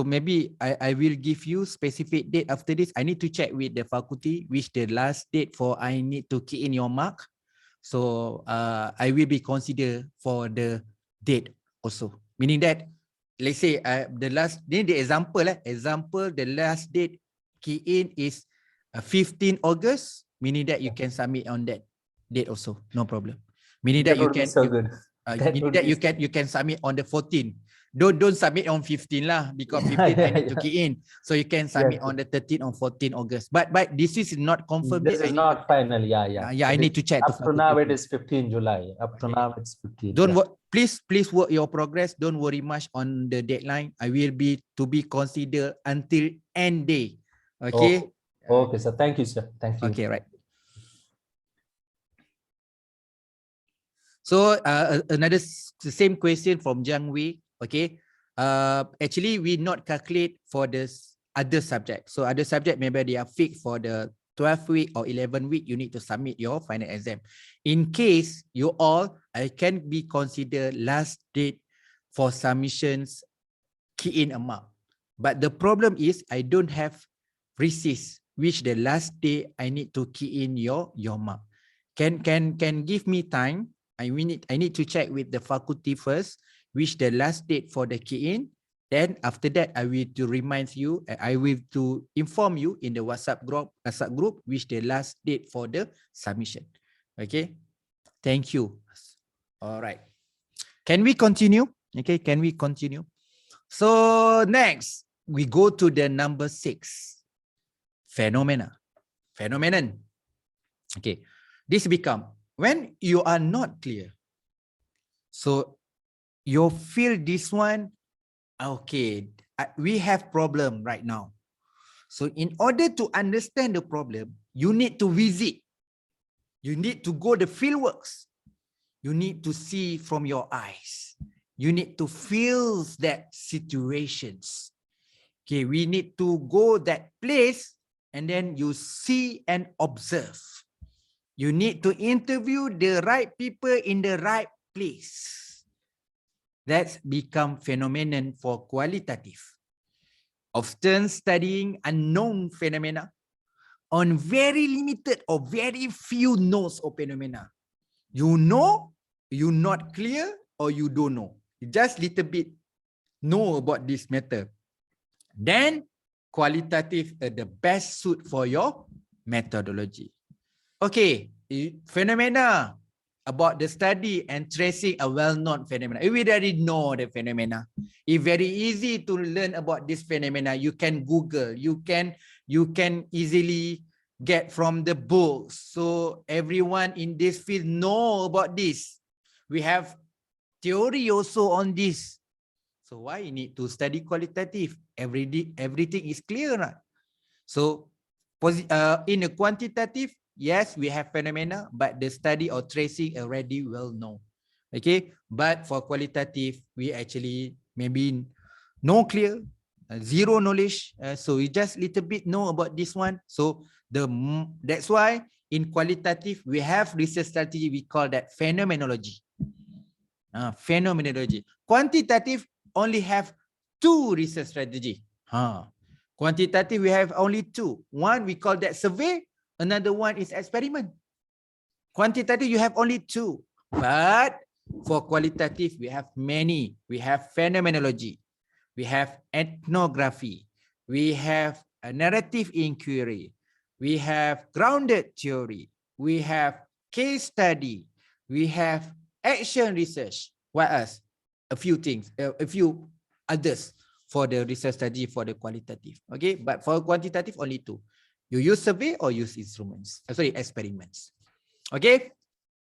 Speaker 1: maybe I will give you specific date after this. I need to check with the faculty which the last date for I need to key in your mark. So I will be considered for the date also. Meaning that, let's say the last, then the example, the last date key in is 15 August, meaning that you can submit on that date also, no problem. Meaning that
Speaker 2: That
Speaker 1: you
Speaker 2: would be
Speaker 1: can,
Speaker 2: so good. That
Speaker 1: meaning
Speaker 2: would
Speaker 1: that
Speaker 2: be
Speaker 1: you can submit on the 14th. Don't submit on 15 lah, because 15 I need to key in. So you can submit
Speaker 2: Yes.
Speaker 1: on the 13th or 14 August. But this is not confirmed
Speaker 2: This
Speaker 1: yet.
Speaker 2: is not final. Yeah.
Speaker 1: Yeah, I
Speaker 2: It is,
Speaker 1: need to check the
Speaker 2: up to now
Speaker 1: faculty
Speaker 2: it
Speaker 1: first.
Speaker 2: is 15 July. Up to
Speaker 1: Okay.
Speaker 2: now it's 15.
Speaker 1: Don't
Speaker 2: Yeah.
Speaker 1: please work your progress. Don't worry much on the deadline. I will be considered until end day. Okay.
Speaker 2: Okay, sir. Thank you, sir. Thank you.
Speaker 1: Okay, right. So another the same question from Jiang Wei. Okay. Actually, we not calculate for this other subject. So other subject, maybe they are fixed for the 12 week or 11 week. You need to submit your final exam. In case you all, I can be considered last date for submissions key in a mark. But the problem is I don't have receipt which the last day I need to key in your mark. Can give me time. I need to check with the faculty first, which the last date for the key in. Then after that, I will to remind you. I will to inform you in the WhatsApp group, which the last date for the submission. Okay. Thank you. All right. Can we continue? Okay. Can we continue? So next, we go to the number 6. Phenomenon. Okay. This become when you are not clear. So you feel this one, okay, we have problem right now. So in order to understand the problem, you need to visit. You need to go the field works. You need to see from your eyes. You need to feel that situations. Okay, we need to go that place and then you see and observe. You need to interview the right people in the right place. That's become phenomenon for qualitative. Often studying unknown phenomena on very limited or very few nodes of phenomena. You know, you not clear, or you don't know. You just little bit know about this matter. Then qualitative the best suit for your methodology. Okay, phenomena about the study and tracing a well-known phenomena. We already know the phenomena. It's very easy to learn about this phenomena. You can Google. You can easily get from the books. So everyone in this field know about this. We have theory also on this. So why you need to study qualitative? Everything is clear, right? So in a quantitative, yes, we have phenomena, but the study or tracing already well known. Okay, but for qualitative, we actually maybe no clear, zero knowledge. So we just little bit know about this one. So that's why in qualitative, we have research strategy. We call that phenomenology. Phenomenology. Quantitative only have 2 research strategy. Quantitative, we have only 2. One, we call that survey. Another one is experiment. Quantitative, you have only 2. But For qualitative, we have many. We have phenomenology, we have ethnography, we have a narrative inquiry, we have grounded theory, we have case study, we have action research. What else? A few things, a few others for the research study for the qualitative. Okay, but for quantitative, only two. You use survey or use instruments. Sorry, experiments. Okay,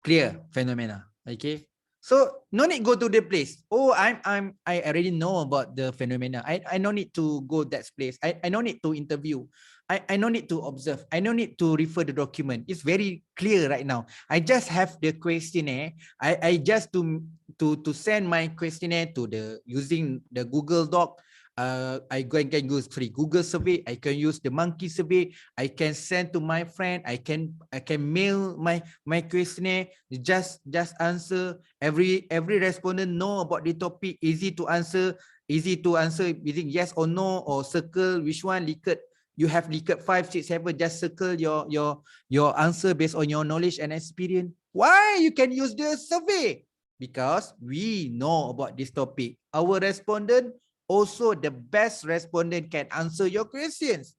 Speaker 1: clear phenomena. Okay. So no need go to the place. Oh, I already know about the phenomena. I no need to go that place. I no need to interview. I no need to observe. I no need to refer the document. It's very clear right now. I just have the questionnaire. I just to send my questionnaire to the using the Google Doc. I can use Google survey. I can use the monkey survey. I can send to my friend. I can mail my questionnaire. Just answer. Every respondent know about the topic. Easy to answer using yes or no, or circle which one. Likert, you have Likert 5, 6, 7. Just circle your answer based on your knowledge and experience. Why you can use the survey? Because we know about this topic. Our respondent also the best respondent can answer your questions.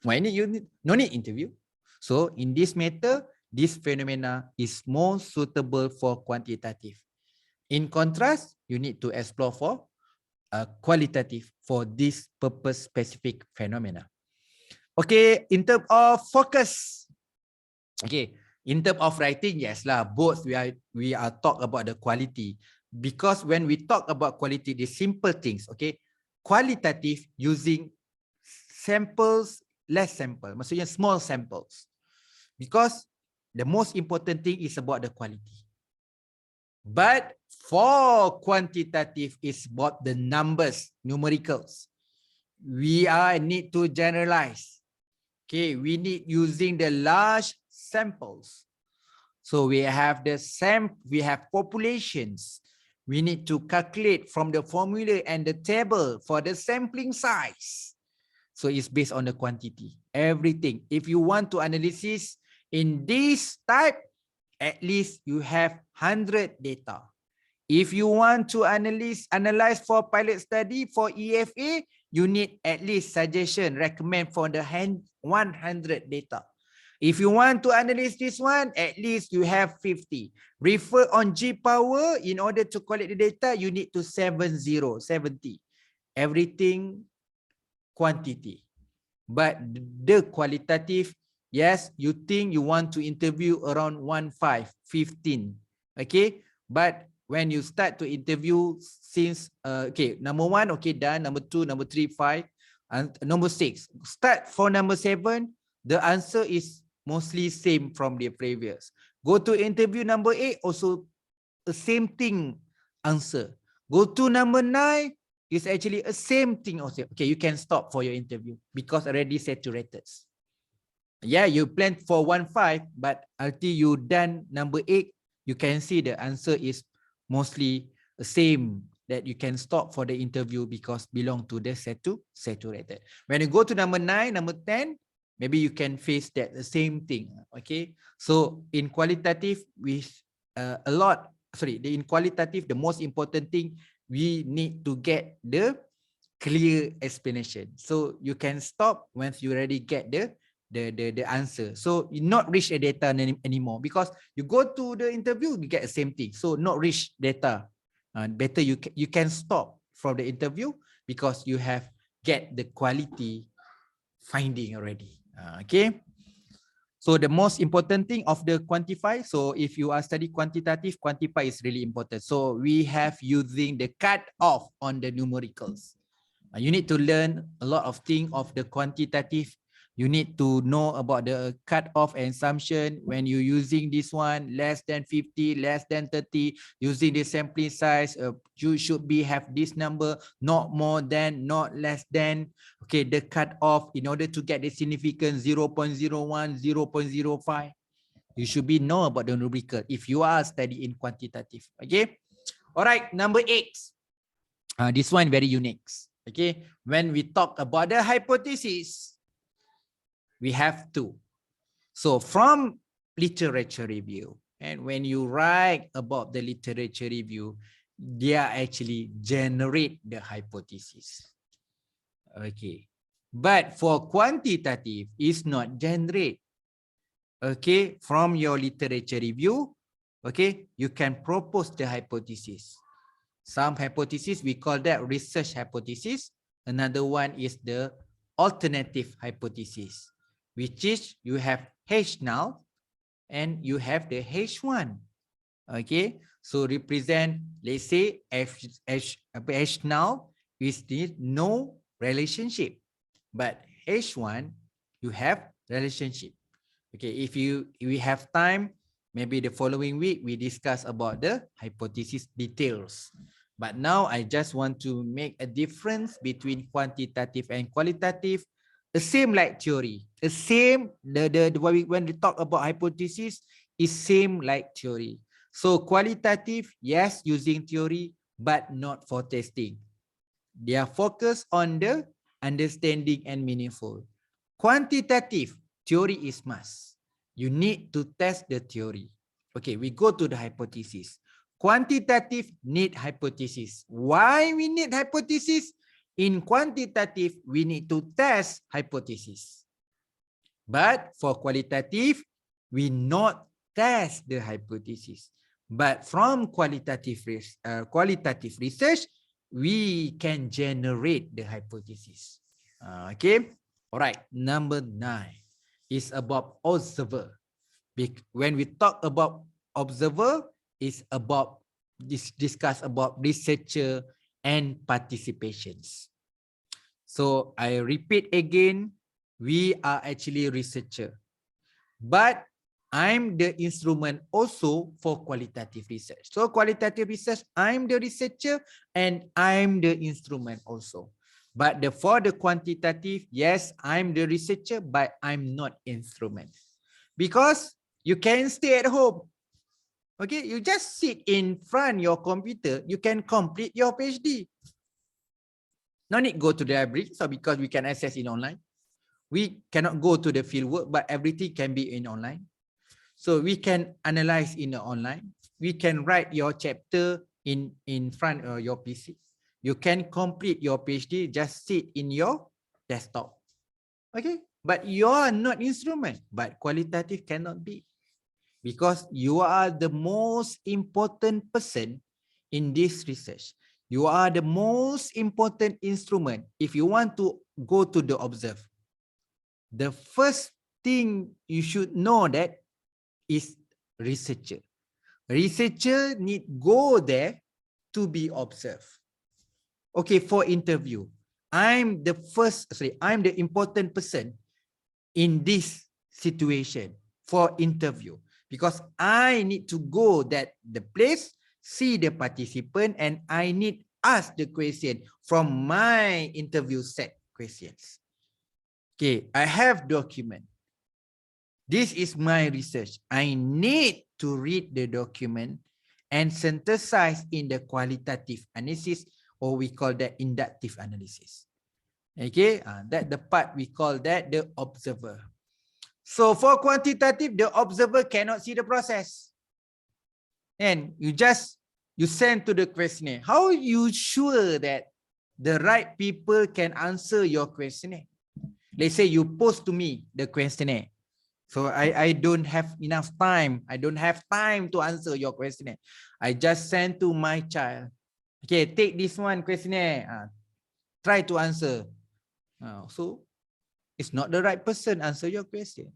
Speaker 1: Why need you no need interview? So in this matter, this phenomena is more suitable for quantitative. In contrast, you need to explore for qualitative for this purpose specific phenomena. Okay, in terms of focus. Okay, in terms of writing, yes lah, both we are talk about the quality, because when we talk about quality, the simple things. Okay, qualitative using samples, less sample, maksudnya small samples, because the most important thing is about the quality. But for quantitative, it's about the numbers, numericals. We need to generalize. Okay, we need using the large samples. So we have we have populations. We need to calculate from the formula and the table for the sampling size. So it's based on the quantity, everything. If you want to analysis in this type, at least you have 100 data. If you want to analyze for pilot study for EFA, you need at least suggestion, recommend for the 100 data. If you want to analyze this one, at least you have 50. Refer on G power, in order to collect the data, you need to 70. Everything quantity. But the qualitative, yes, you think you want to interview around 15. Okay, but when you start to interview since okay, number 1, okay, done. Number 2, number 3, 5, and number 6. Start for number 7. The answer is mostly same from the previous. Go to interview number 8, also the same thing answer. Go to number 9, it's actually a same thing also. Okay, you can stop for your interview because already saturated. Yeah, you planned for 15, but until you done number 8, you can see the answer is mostly the same, that you can stop for the interview because belong to the saturated. When you go to number 9, number 10, maybe you can face that the same thing. Okay, so in qualitative, with in qualitative, the most important thing, we need to get the clear explanation. So you can stop once you already get the answer. So you not reach the data anymore, because you go to the interview, you get the same thing. So not reach data. Better you can stop from the interview because you have get the quality finding already. Okay. So the most important thing of the quantify. So if you are study quantitative, quantify is really important. So we have using the cut off on the numericals. You need to learn a lot of things of the quantitative. You need to know about the cut-off assumption when you're using this one, less than 50, less than 30, using the sampling size, you should have this number, not more than, not less than. Okay, the cut-off in order to get the significance 0.01, 0.05. You should know about the numerical if you are studying quantitative. Okay, all right, number 8. This one very unique. Okay, when we talk about the hypothesis, we have two. So from literature review, And when you write about the literature review, they are actually generate the hypothesis. Okay. But for quantitative, it's not generate. Okay. From your literature review, okay, you can propose the hypothesis. Some hypothesis, we call that research hypothesis. Another one is the alternative hypothesis, which is you have H null and you have the H1. Okay, so represent, let's say H null is the no relationship, but H1 you have relationship. Okay, if we have time, maybe the following week we discuss about the hypothesis details. But now I just want to make a difference between quantitative and qualitative. The same like theory, the same when we talk about hypothesis is same like theory. So qualitative, yes, using theory, but not for testing. They are focused on the understanding and meaningful. Quantitative, theory is must. You need to test the theory. Okay, we go to the hypothesis. Quantitative need hypothesis. Why we need hypothesis? In quantitative, we need to test hypothesis. But for qualitative, we not test the hypothesis. But from qualitative research, we can generate the hypothesis. Okay. All right. Number 9 is about observer. When we talk about observer, it's about discuss about researcher and participations. So I repeat again, we are actually researcher, but I'm the instrument also for qualitative research. So qualitative research, I'm the researcher and I'm the instrument also. But for the quantitative, yes, I'm the researcher, but I'm not instrument. Because you can stay at home. Okay, you just sit in front of your computer, you can complete your PhD. No need go to the library, so because we can access it online. We cannot go to the field work, but everything can be in online. So we can analyze in the online. We can write your chapter in front of your PC. You can complete your PhD, just sit in your desktop. Okay, but you are not instrument, but qualitative cannot be. Because you are the most important person in this research. You are the most important instrument if you want to go to the observe. The first thing you should know that is researcher. Researcher need go there to be observed. Okay, for interview, I'm the important person in this situation for interview because I need to go that the place, see the participant, and I need ask the question from my interview set questions. Okay, I have document. This is my research. I need to read the document and synthesize in the qualitative analysis, or we call that inductive analysis. Okay, that the part we call that the observer. So for quantitative, the observer cannot see the process. And you send to the questionnaire. How are you sure that the right people can answer your questionnaire? Let's say you post to me the questionnaire. So I don't have enough time. I don't have time to answer your questionnaire. I just send to my child. Okay, take this one questionnaire. Try to answer. So it's not the right person answer your question.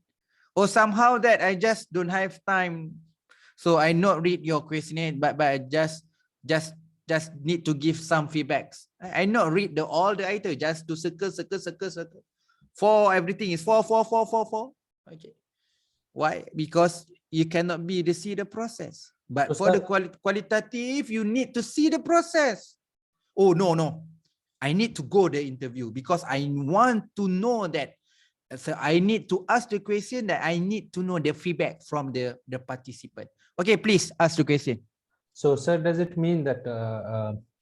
Speaker 1: Or somehow that I just don't have time. So I not read your questionnaire, but I just need to give some feedbacks. I not read all the items, just to circle. For everything is 4. Okay. Why? Because you cannot be to see the process. But for the qualitative, you need to see the process. Oh, no. I need to go the interview because I want to know that. So I need to ask the question that I need to know the feedback from the participant. Okay, please ask the question.
Speaker 2: So, sir, does it mean that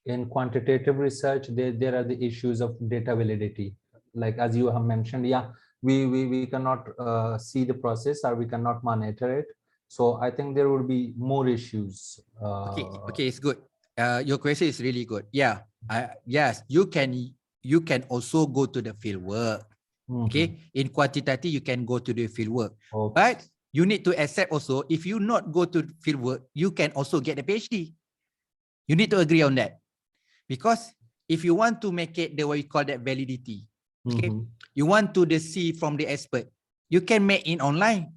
Speaker 2: in quantitative research, there are the issues of data validity? Like, as you have mentioned, yeah, we cannot see the process or we cannot monitor it. So I think there would be more issues.
Speaker 1: Okay, it's good. Your question is really good. Yeah, yes, you can also go to the field work. Okay, in quantitative you can go to the field work, but you need to accept also if you not go to field work, you can also get a PhD. You need to agree on that, because if you want to make it the way we call that validity, okay, you want to see from the expert, you can make it online.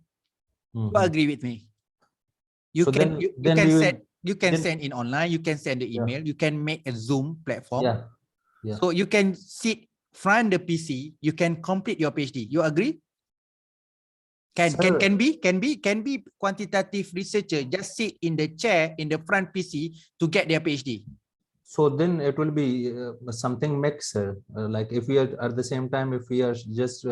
Speaker 1: You agree with me? You
Speaker 2: So
Speaker 1: can you can
Speaker 2: then,
Speaker 1: send in online, you can send the email, you can make a Zoom platform.
Speaker 2: Yeah.
Speaker 1: So you can sit front the PC, you can complete your PhD. You agree? Can be quantitative researcher just sit in the chair in the front PC to get their PhD.
Speaker 2: So then it will be something mixed. Like if we are at the same time, if we are just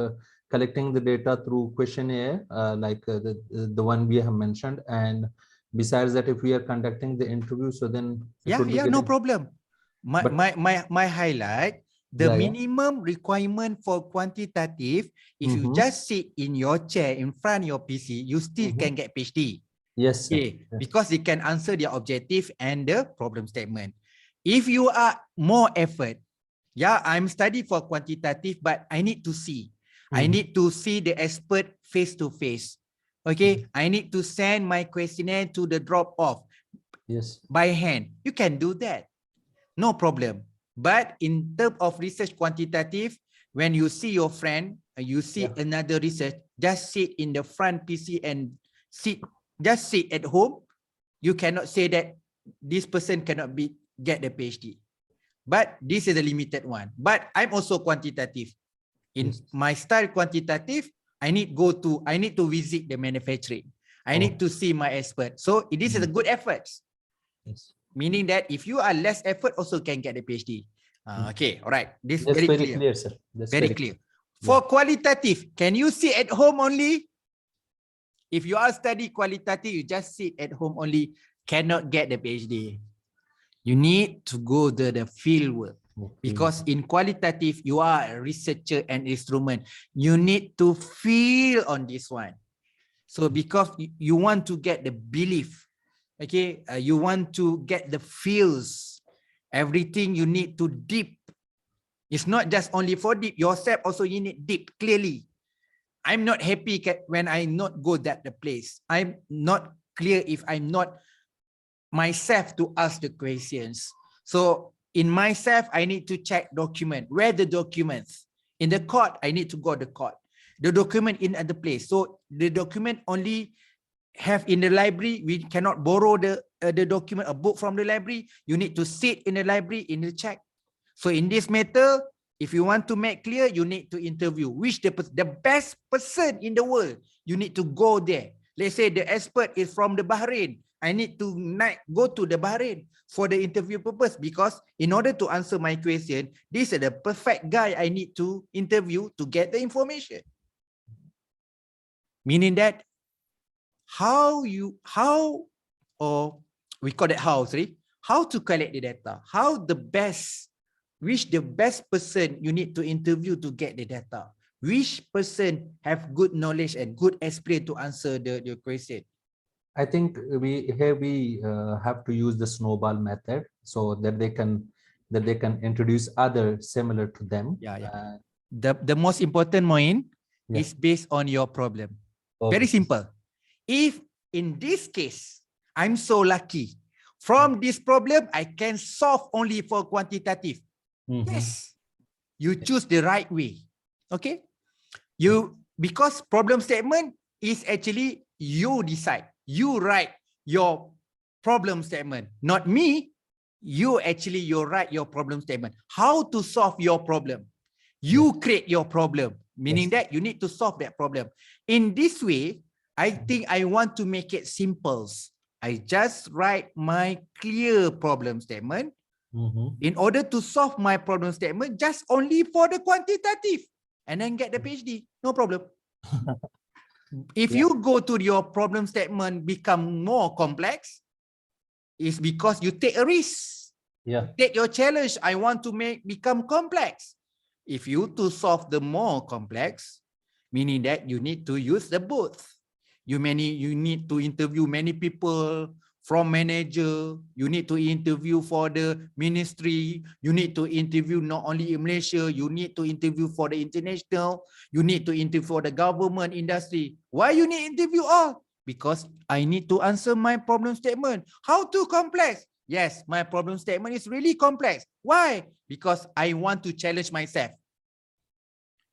Speaker 2: collecting the data through questionnaire, like the one we have mentioned, and besides that, if we are conducting the interview, so then it would be
Speaker 1: no
Speaker 2: getting...
Speaker 1: problem. My highlight, the minimum requirement for quantitative, if you just sit in your chair in front of your PC, you still can get PhD.
Speaker 2: Yes, sir.
Speaker 1: Okay, because you can answer the objective and the problem statement. If you are more effort, yeah, I'm studying for quantitative, but I need to see. I need to see the expert face to face. Okay, I need to send my questionnaire to the drop off by hand. You can do that. No problem. But in terms of research quantitative, when you see your friend, you see another research, just sit in the front PC and just sit at home. You cannot say that this person cannot get the PhD. But this is a limited one. But I'm also quantitative. In my style quantitative, I need to visit the manufacturing. I need to see my expert. So this is a good effort. Meaning that if you are less effort, also can get the PhD. Okay, all right. This
Speaker 2: That's
Speaker 1: very
Speaker 2: clear, sir. That's
Speaker 1: very clear. For qualitative, can you sit at home only? If you are study qualitative, you just sit at home only, cannot get the PhD. You need to go to the field work. Because in qualitative, you are a researcher and instrument. You need to feel on this one. So because you want to get the belief, okay, you want to get the feels, everything you need to deep. It's not just only for deep, yourself also you need deep clearly. I'm not happy when I not go that the place. I'm not clear if I'm not myself to ask the questions. So in myself, I need to check document. Where the documents? In the court, I need to go to the court. The document in other place. So the document only have in the library. We cannot borrow the document, a book from the library. You need to sit in the library in the check. So in this matter, if you want to make clear, you need to interview which the best person in the world. You need to go there. Let's say the expert is from the Bahrain. I need to go to the Bahrain for the interview purpose, because in order to answer my question, this is the perfect guy I need to interview to get the information. Meaning that how we call it how to collect the data, which the best person you need to interview to get the data, which person have good knowledge and good experience to answer the question.
Speaker 2: I think we have to use the snowball method so that they can introduce other similar to them.
Speaker 1: The most important point is based on your problem. Very simple. If in this case, I'm so lucky, from this problem, I can solve only for quantitative. Yes, you choose the right way. Okay, because problem statement is actually you decide. You write your problem statement, not me. You write your problem statement. How to solve your problem? You create your problem, meaning that you need to solve that problem. In this way, I think I want to make it simple. I just write my clear problem statement. In order to solve my problem statement, just only for the quantitative, and then get the PhD. No problem. If you go to your problem statement become more complex, it's because you take a risk. Take your challenge. I want to become complex. If you to solve the more complex, meaning that you need to use the both. You need to interview many people from manager. You need to interview for the ministry. You need to interview not only in Malaysia. You need to interview for the international. You need to interview for the government industry. Why you need interview all? Because I need to answer my problem statement. How too complex? Yes, my problem statement is really complex. Why? Because I want to challenge myself.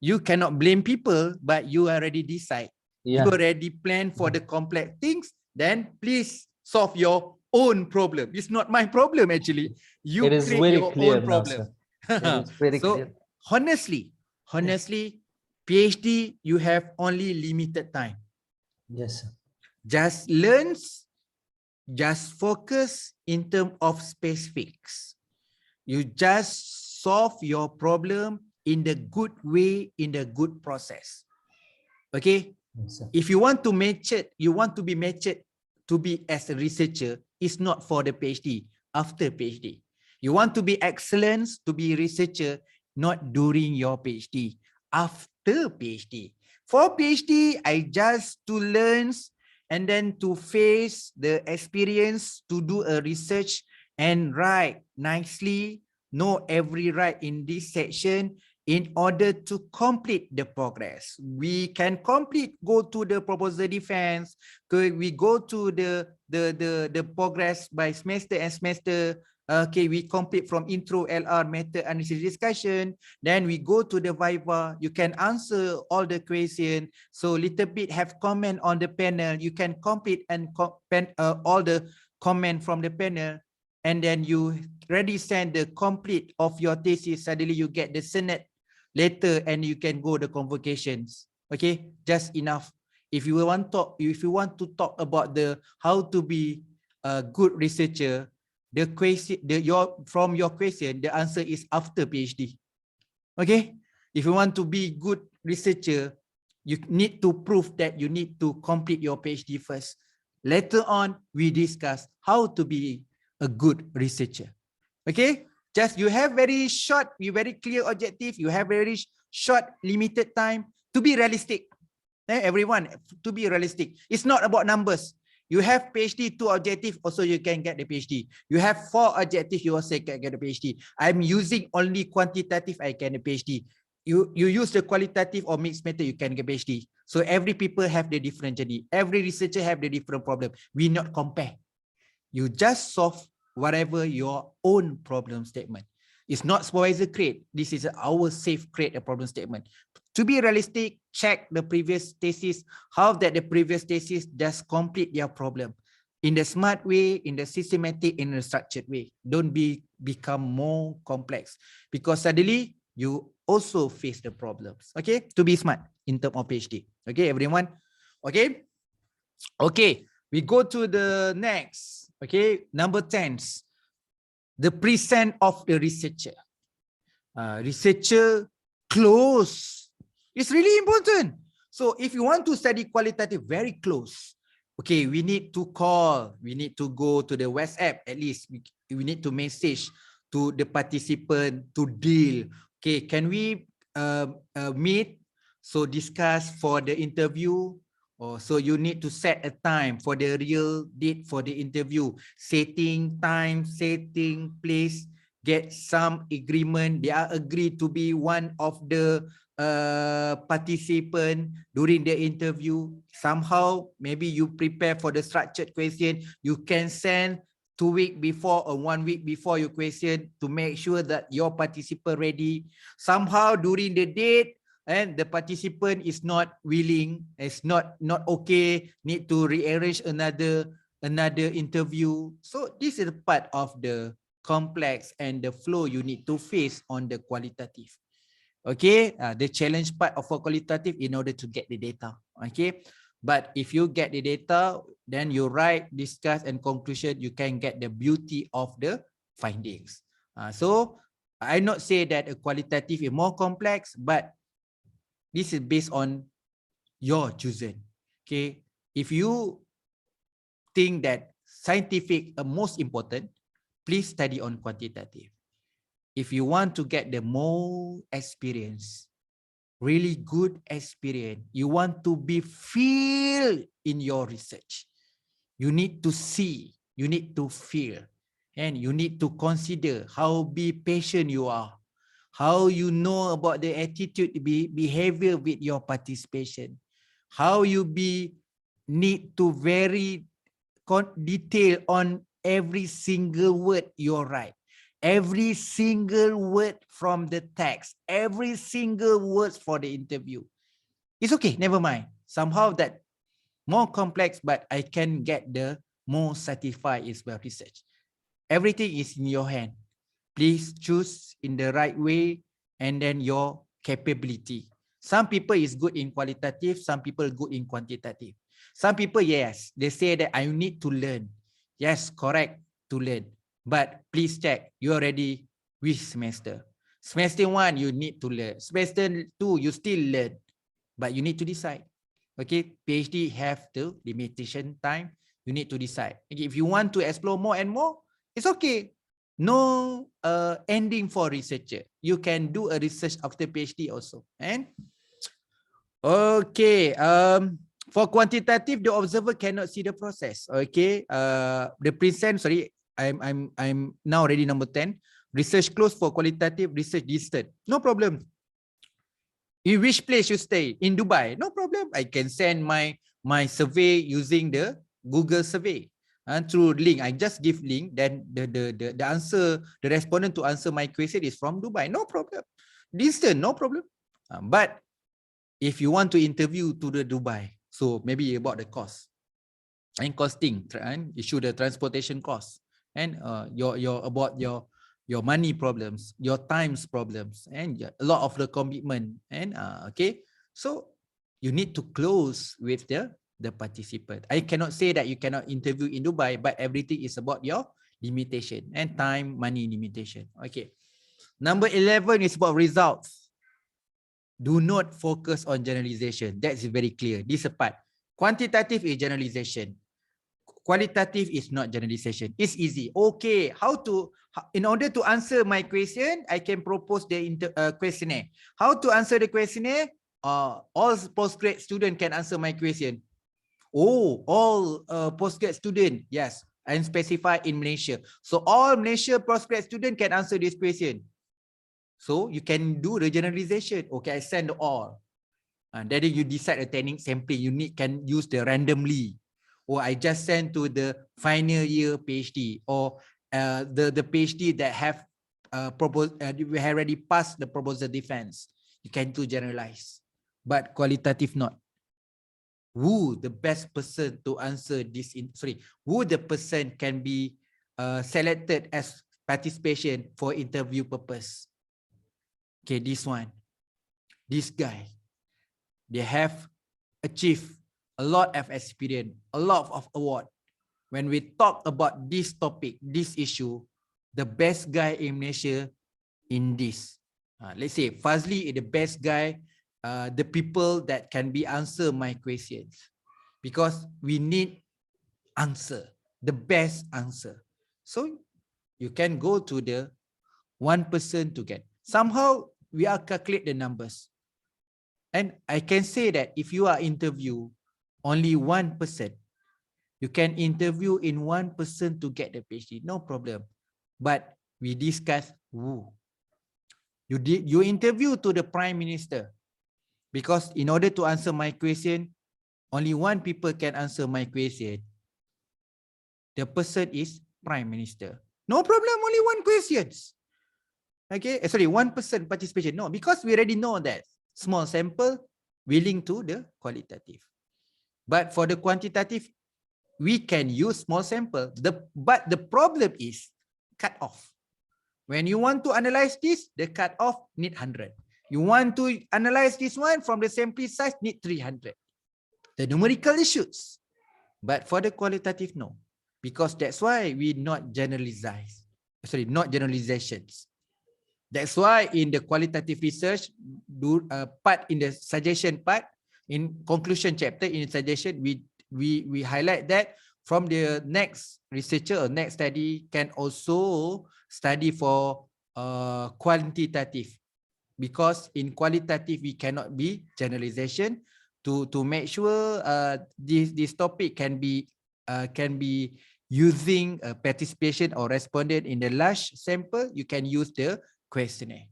Speaker 1: You cannot blame people, but you already decide. You already plan for the complex things, then please solve your own problem. It's not my problem, actually. You
Speaker 2: It is
Speaker 1: create
Speaker 2: very
Speaker 1: your
Speaker 2: clear
Speaker 1: own
Speaker 2: now,
Speaker 1: problem.
Speaker 2: sir. It is very
Speaker 1: So,
Speaker 2: clear.
Speaker 1: honestly, PhD, you have only limited time.
Speaker 2: Yes, sir.
Speaker 1: Just learn, just focus in terms of specifics. You just solve your problem in the good way, in the good process. Okay?
Speaker 2: Yes, sir.
Speaker 1: If you want to mature, you want to be matured to be as a researcher, it's not for the PhD, after PhD. You want to be excellent to be a researcher, not during your PhD, after PhD. For PhD, I just to learn and then to face the experience to do a research and write nicely, know every write in this section, in order to complete the progress. We can complete, go to the proposal defense, we go to the progress by semester and semester. Okay, we complete from intro, LR, method, analysis, discussion. Then we go to the Viva. You can answer all the question. So little bit have comment on the panel. You can complete and all the comment from the panel. And then you ready send the complete of your thesis. Suddenly you get the Senate later and you can go the convocations. Okay, just enough. If you want to talk about the how to be a good researcher, the question, from your question, the answer is after PhD. Okay, if you want to be good researcher, you need to prove that you need to complete your PhD first. Later on, we discuss how to be a good researcher. Okay, just you have very short, you very clear objective, you have very short, limited time to be realistic. Everyone, to be realistic. It's not about numbers. You have PhD 2 objective, also you can get the PhD. You have 4 objectives, you also can get the PhD. I'm using only quantitative, I can get a PhD. You use the qualitative or mixed method, you can get PhD. So every people have the different journey. Every researcher have the different problem. We not compare. You just solve whatever your own problem statement. It's not supervisor create. This is our safe create a problem statement. To be realistic, check the previous thesis, how that the previous thesis just complete their problem in the smart way, in the systematic, in the structured way. Don't become more complex, because suddenly you also face the problems. Okay, to be smart in terms of PhD. Okay, everyone. Okay, okay. We go to the next. Okay, number 10. The present of the researcher. Researcher close. It's really important. So if you want to study qualitative, very close. Okay, we need to call. We need to go to the WhatsApp. At least we need to message to the participant to deal. Okay, can we meet? So discuss for the interview. So you need to set a time for the real date for the interview. Setting time, setting place, get some agreement. They are agreed to be one of the participant during the interview. Somehow, maybe you prepare for the structured question. You can send 2 weeks before or 1 week before your question to make sure that your participant ready. Somehow during the date, and the participant is not willing, it's not okay, need to rearrange another interview. So this is part of the complex and the flow you need to face on the qualitative. Okay, the challenge part of a qualitative in order to get the data. Okay, but if you get the data, then you write, discuss, and conclusion, you can get the beauty of the findings. So I not say that a qualitative is more complex, but this is based on your choosing. Okay, if you think that scientific are most important, please study on quantitative. If you want to get the more experience, really good experience. You want to be feel in your research. You need to see, you need to feel, and you need to consider how be patient you are, how you know about the attitude, behavior with your participation, how you need to very detail on every single word you write, every single word from the text, every single words for the interview. It's okay, never mind. Somehow that more complex, but I can get the more satisfied is well research. Everything is in your hand. Please choose in the right way and then your capability. Some people is good in qualitative, some people good in quantitative. Some people, yes, they say that I need to learn. Yes, correct, to learn. But please check, you already which semester? Semester 1, you need to learn. Semester 2, you still learn. But you need to decide. Okay, PhD have the limitation time. You need to decide. Okay, if you want to explore more and more, it's okay. No ending for researcher. You can do a research after PhD also. And okay, for quantitative, the observer cannot see the process. Okay, the present. Sorry, I'm now already number 10. Research close for qualitative, research distant. No problem. In which place you stay? In Dubai? No problem. I can send my survey using the Google survey. And through link, I just give link. Then the answer, the respondent to answer my question is from Dubai. No problem. Distant, no problem. But if you want to interview to the Dubai, so maybe about the cost and costing, and issue the transportation cost, and your about your money problems, your times problems, and a lot of the commitment. And okay, so you need to close with the participant. I cannot say that you cannot interview in Dubai, but everything is about your limitation and time, money limitation. Okay, number 11 is about results. Do not focus on generalization. That's very clear. This part. Quantitative is generalization. Qualitative is not generalization. It's easy. Okay, in order to answer my question, I can propose the questionnaire. How to answer the questionnaire? All postgrad student can answer my question. Oh, all postgrad student. Yes, and specify in Malaysia. So all Malaysia postgrad student can answer this question. So you can do the generalization. Okay, I send all. And then you decide a technique sampling. You can use the randomly. Or I just send to the final year PhD, or the PhD that have we have already passed the proposal defense. You can do generalize, but qualitative not. Who the best person to answer this? Who the person can be selected as participation for interview purpose? Okay, this one, this guy, they have achieved a lot of experience, a lot of award. When we talk about this topic, this issue, the best guy in Malaysia in this. Let's say Fazli is the best guy, the people that can be answer my questions, because we need answer, the best answer. So you can go to the one person to get. Somehow we are calculate the numbers. And I can say that if you are interview only one person, you can interview in one person to get the PhD, no problem. But we discuss who. You interview to the Prime Minister, because in order to answer my question, only one people can answer my question. The person is Prime Minister. No problem, only one questions. Okay, sorry, one person participation. No, because we already know that small sample willing to the qualitative. But for the quantitative, we can use small sample. But the problem is cut off. When you want to analyze this, the cut off need 100. You want to analyze this one from the sample size, need 300. The numerical issues. But for the qualitative, no. Because that's why we not generalize. Sorry, not generalizations. That's why in the qualitative research, part in the suggestion part, in conclusion chapter, in the suggestion, we highlight that from the next researcher or next study can also study for quantitative, because in qualitative we cannot be generalization. To make sure this topic can be using participation or respondent in the large sample, you can use the questionnaire.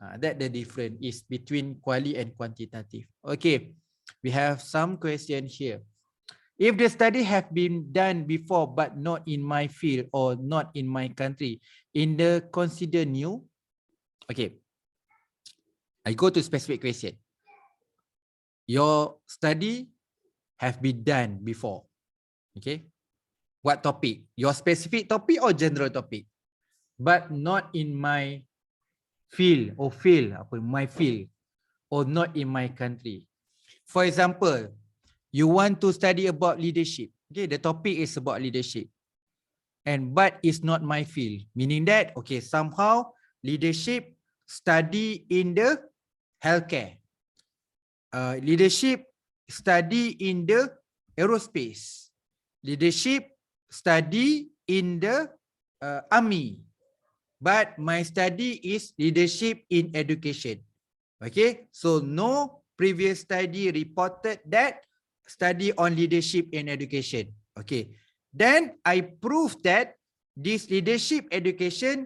Speaker 1: That the difference is between quali and quantitative. Okay, we have some question here. If the study have been done before but not in my field or not in my country, in the consider new. Okay, I go to specific question. Your study have been done before. Okay, what topic? Your specific topic or general topic? But not in my field or my field or not in my country. For example, you want to study about leadership. Okay, the topic is about leadership. But it's not my field. Meaning that, okay, somehow leadership study in the healthcare. Leadership study in the aerospace. Leadership study in the army. But my study is leadership in education. Okay, so no previous study reported that study on leadership in education. Okay, then I prove that this leadership education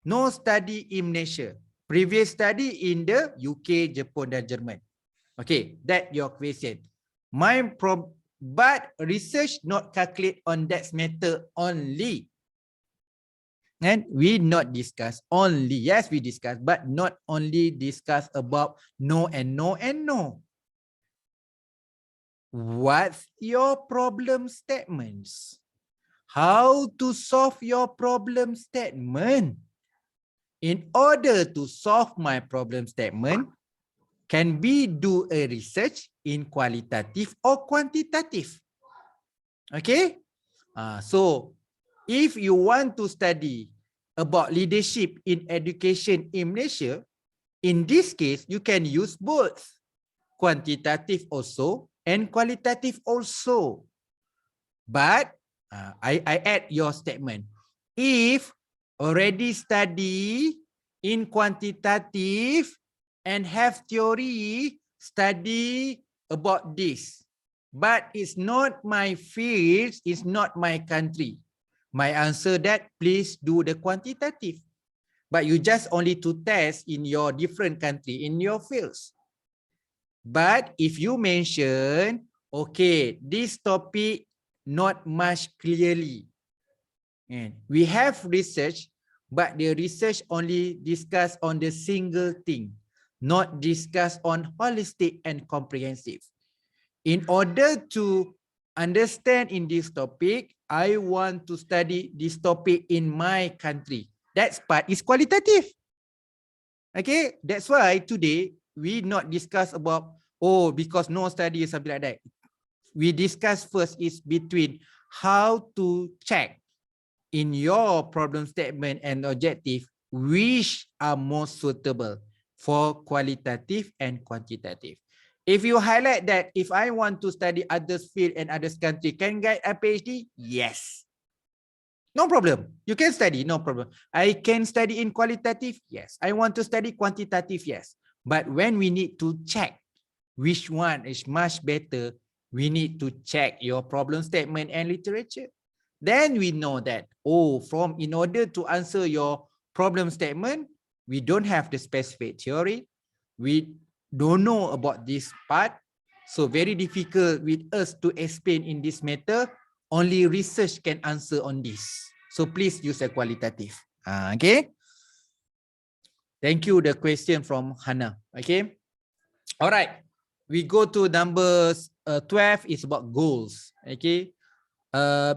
Speaker 1: no study in Malaysia. Previous study in the UK, Japan dan Jerman. Okay, that your question. But research not calculate on that matter only. And we not discuss only, yes, we discuss, but not only discuss about no and no and no. What's your problem statements? How to solve your problem statement? In order to solve my problem statement, can we do a research in qualitative or quantitative? Okay, so if you want to study about leadership in education in Malaysia, in this case, you can use both quantitative also and qualitative also. But I add your statement. If already study in quantitative and have theory, study about this, but it's not my field, it's not my country. My answer that please do the quantitative. But you just only to test in your different country, in your fields. But if you mention, okay, this topic not much clearly. And we have research, but the research only discuss on the single thing, not discuss on holistic and comprehensive. In order to understand in this topic, I want to study this topic in my country. That part is qualitative. Okay, that's why today we not discuss about, oh, because no study or something like that. We discuss first is between how to check in your problem statement and objective which are most suitable for qualitative and quantitative. If you highlight that if I want to study others field and others country, can get a PhD? Yes. No problem. You can study, no problem. I can study in qualitative? Yes. I want to study quantitative? Yes. But when we need to check which one is much better, we need to check your problem statement and literature. Then we know that, oh, in order to answer your problem statement, we don't have the specific theory. We don't know about this part. So very difficult with us to explain in this matter. Only research can answer on this. So please use a qualitative. Okay. Thank you. The question from Hannah. Okay. All right. We go to number 12 is about goals. Okay.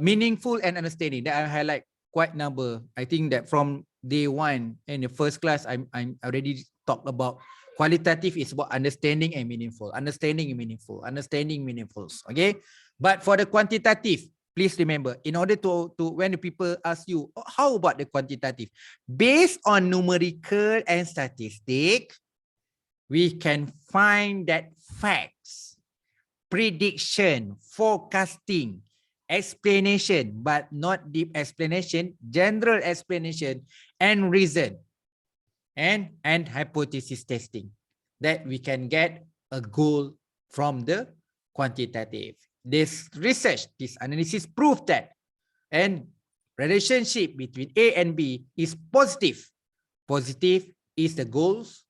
Speaker 1: Meaningful and understanding. That I highlight quite number. I think that from day one in the first class, I'm already talked about qualitative is about understanding and meaningful. Understanding and meaningful. Understanding meaningful. Okay. But for the quantitative, please remember, in order to when the people ask you, oh, how about the quantitative? Based on numerical and statistic, we can find that facts, prediction, forecasting, explanation, but not deep explanation, general explanation, and reason. and hypothesis testing, that we can get a goal from the quantitative. This research, this analysis proved that and relationship between A and B is positive. Positive is the goals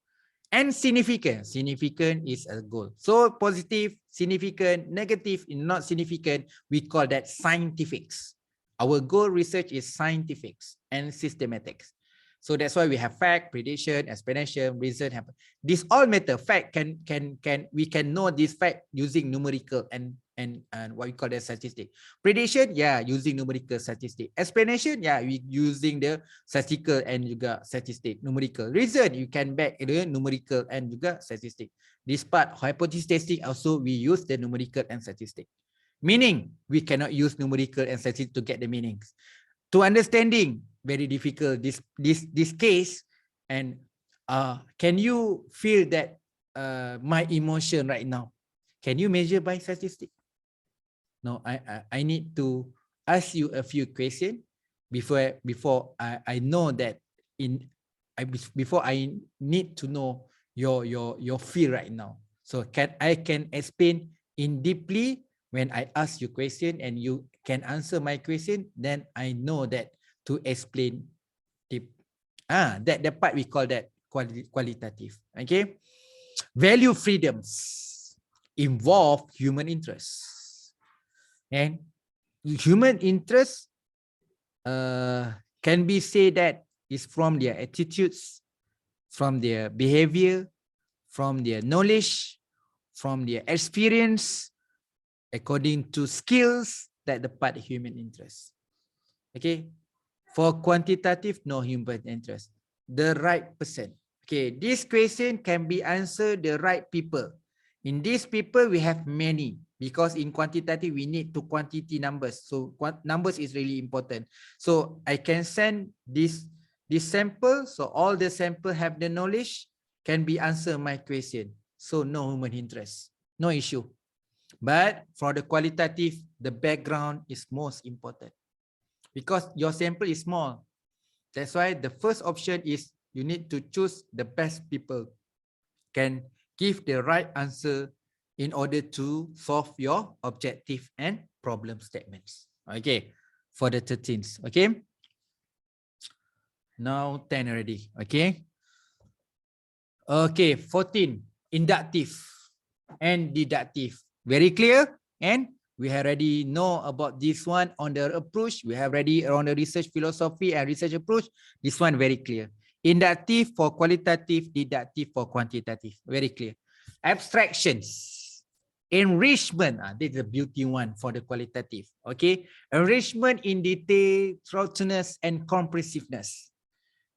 Speaker 1: and significant. Significant is a goal. So positive, significant, negative, not significant, we call that scientifics. Our goal research is scientifics and systematics. So that's why we have fact, prediction, explanation, reason. This all matter. Fact we can know this fact using numerical and what we call that statistic. Prediction, yeah, using numerical statistic. Explanation, yeah, we using the statistical and juga statistic. Numerical. Reason, you can back the numerical and juga statistic. This part, hypothesis testing, also we use the numerical and statistic. Meaning, we cannot use numerical and statistic to get the meanings. To understanding, very difficult this case. And can you feel that my emotion right now? Can you measure by statistic? No, I need to ask you a few questions before I know that before I need to know your feel right now. So I can explain in deeply when I ask you question and you can answer my question, then I know that to explain deep. That the part we call that qualitative. Okay. Value freedoms involve human interests. And human interest can be said that is from their attitudes, from their behavior, from their knowledge, from their experience, according to skills, that the part human interest. Okay. For quantitative, no human interest. The right person. Okay, this question can be answered the right people. In these people, we have many, because in quantitative, we need to quantity numbers. So numbers is really important. So I can send this sample. So all the sample have the knowledge, can be answer my question. So no human interest, no issue. But for the qualitative, the background is most important, because your sample is small. That's why the first option is you need to choose the best people can give the right answer in order to solve your objective and problem statements. Okay, for the 13th. Okay, now 10 already. Okay, 14, inductive and deductive. Very clear? And we already know about this one on the approach. We have already on the research philosophy and research approach. This one very clear. Inductive for qualitative, deductive for quantitative. Very clear. Abstractions. Enrichment. This is a beauty one for the qualitative. Okay. Enrichment in detail, thoroughness, and comprehensiveness.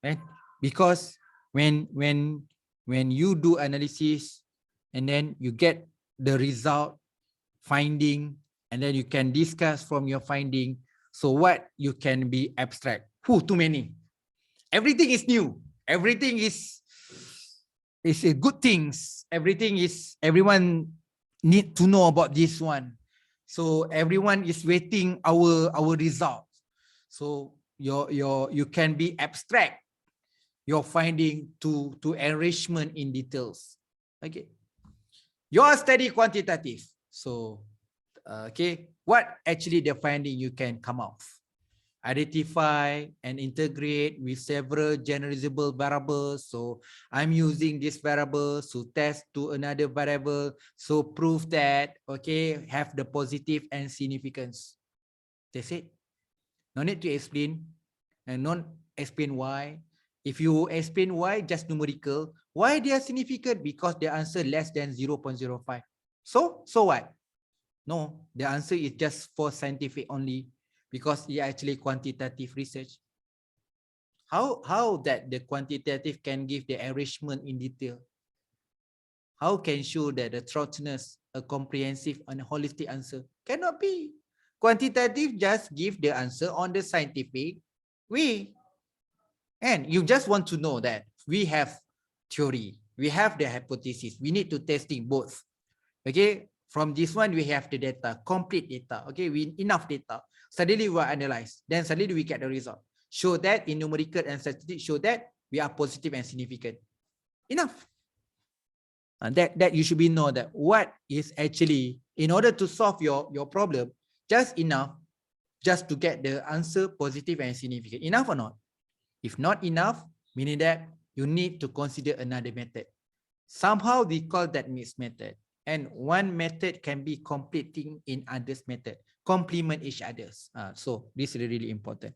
Speaker 1: Right? Because when you do analysis and then you get the result, finding, and then you can discuss from your finding. So what you can be abstract? Too many. Everything is new. Everything is a good things. Everyone need to know about this one. So everyone is waiting our result. So you can be abstract your finding to enrichment in details. Okay. Your study quantitative. So okay, what actually the finding you can come out? Identify and integrate with several generalizable variables. So I'm using this variable to test to another variable. So prove that, okay, have the positive and significance. That's it. No need to explain and not explain why. If you explain why, just numerical. Why they are significant? Because the answer less than 0.05. So what? No, the answer is just for scientific only, because it actually quantitative research. How that the quantitative can give the enrichment in detail? How can show that the thoroughness, a comprehensive and holistic answer? Cannot be. Quantitative just give the answer on the scientific way. And you just want to know that we have theory, we have the hypothesis, we need to testing both. Okay, from this one we have the data, complete data. Okay, we enough data. Suddenly we analyze, then suddenly we get the result. Show that in numerical and statistics, show that we are positive and significant. Enough. And that you should be know that what is actually, in order to solve your problem, just enough, just to get the answer positive and significant. Enough or not? If not enough, meaning that you need to consider another method. Somehow we call that mixed method. And one method can be completing in others method, complement each others. So this is really important.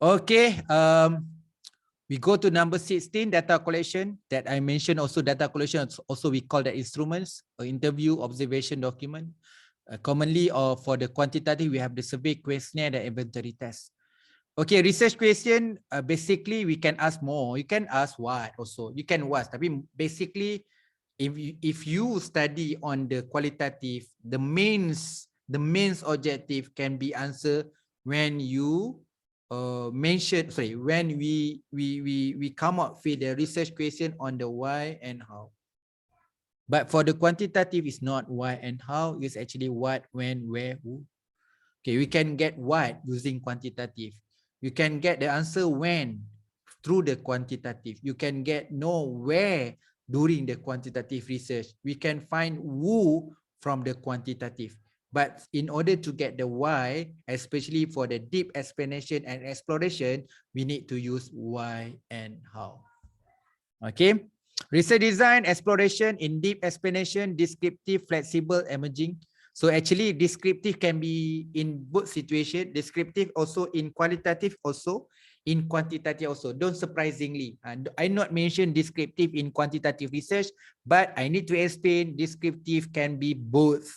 Speaker 1: Okay, we go to number 16, data collection that I mentioned. Also data collection, also we call that instruments, interview, observation, document. Commonly, or for the quantitative, we have the survey, questionnaire, the inventory test. Okay, research question, basically we can ask more. You can ask what also. You can what. Tapi basically, if you study on the qualitative, the main objective can be answered when you when we come up with the research question on the why and how. But for the quantitative, it's not why and how, it's actually what, when, where, who. Okay, we can get what using quantitative. You can get the answer when through the quantitative. You can get know where during the quantitative research. We can find who from the quantitative. But in order to get the why, especially for the deep explanation and exploration, we need to use why and how. Okay. Research design, exploration, in deep explanation, descriptive, flexible, emerging. So actually descriptive can be in both situations, descriptive also in qualitative, also in quantitative also. Don't surprisingly, I not mention descriptive in quantitative research, but I need to explain descriptive can be both.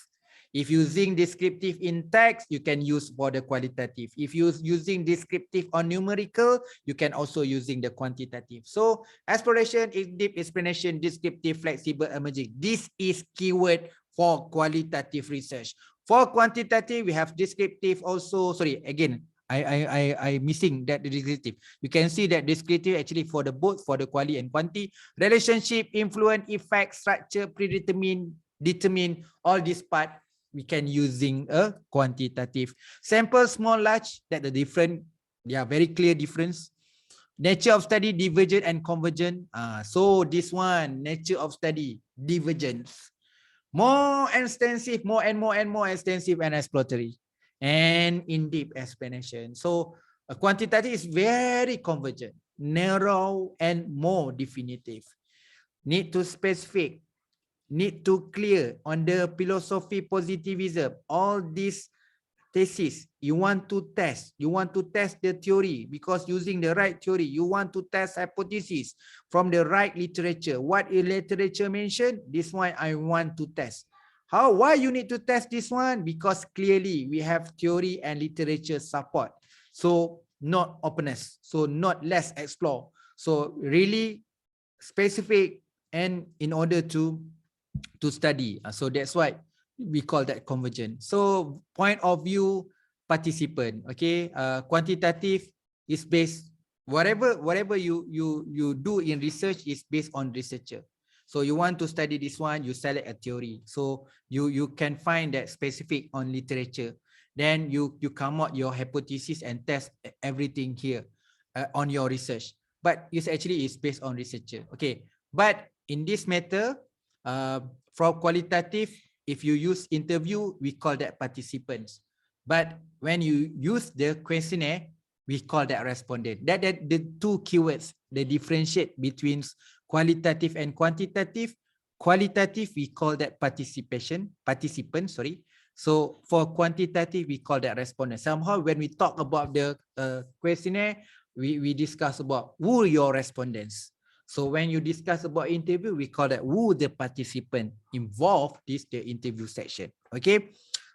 Speaker 1: If using descriptive in text, you can use for the qualitative. If you're using descriptive or numerical, you can also using the quantitative. So exploration, in-depth explanation, descriptive, flexible, emerging. This is keyword for qualitative research. For quantitative, we have descriptive also. Sorry, again, I missing that descriptive. You can see that descriptive actually for the both for the quali and quanti. Relationship, influence, effect, structure, predetermine, determine, all this part we can using a quantitative. Sample, small, large, that the different, they are very clear difference. Nature of study, divergent and convergent. So this one, nature of study, divergence. More extensive, more and more extensive and exploratory. And in-depth explanation. So quantitative is very convergent, narrow and more definitive. Need to specific, need to clear on the philosophy positivism. All these thesis you want to test, the theory, because using the right theory, you want to test hypothesis from the right literature. What is literature mentioned? This one I want to test. How? Why you need to test this one? Because clearly we have theory and literature support. So not openness, so not less explore. So really specific, and in order to study. So that's why we call that convergent. So point of view, participant. Okay, quantitative is based, whatever you do in research is based on researcher. So you want to study this one, you select a theory. So you can find that specific on literature. Then you come out your hypothesis and test everything here on your research. But it's actually is based on researcher. Okay, but in this matter, for qualitative, if you use interview, we call that participants. But when you use the questionnaire, we call that respondent. That the two keywords, the differentiate between qualitative and quantitative. Qualitative, we call that participant, sorry. So for quantitative, we call that respondent. Somehow when we talk about the questionnaire, we discuss about who are your respondents. So when you discuss about interview, we call that who the participant involved this the interview section. Okay.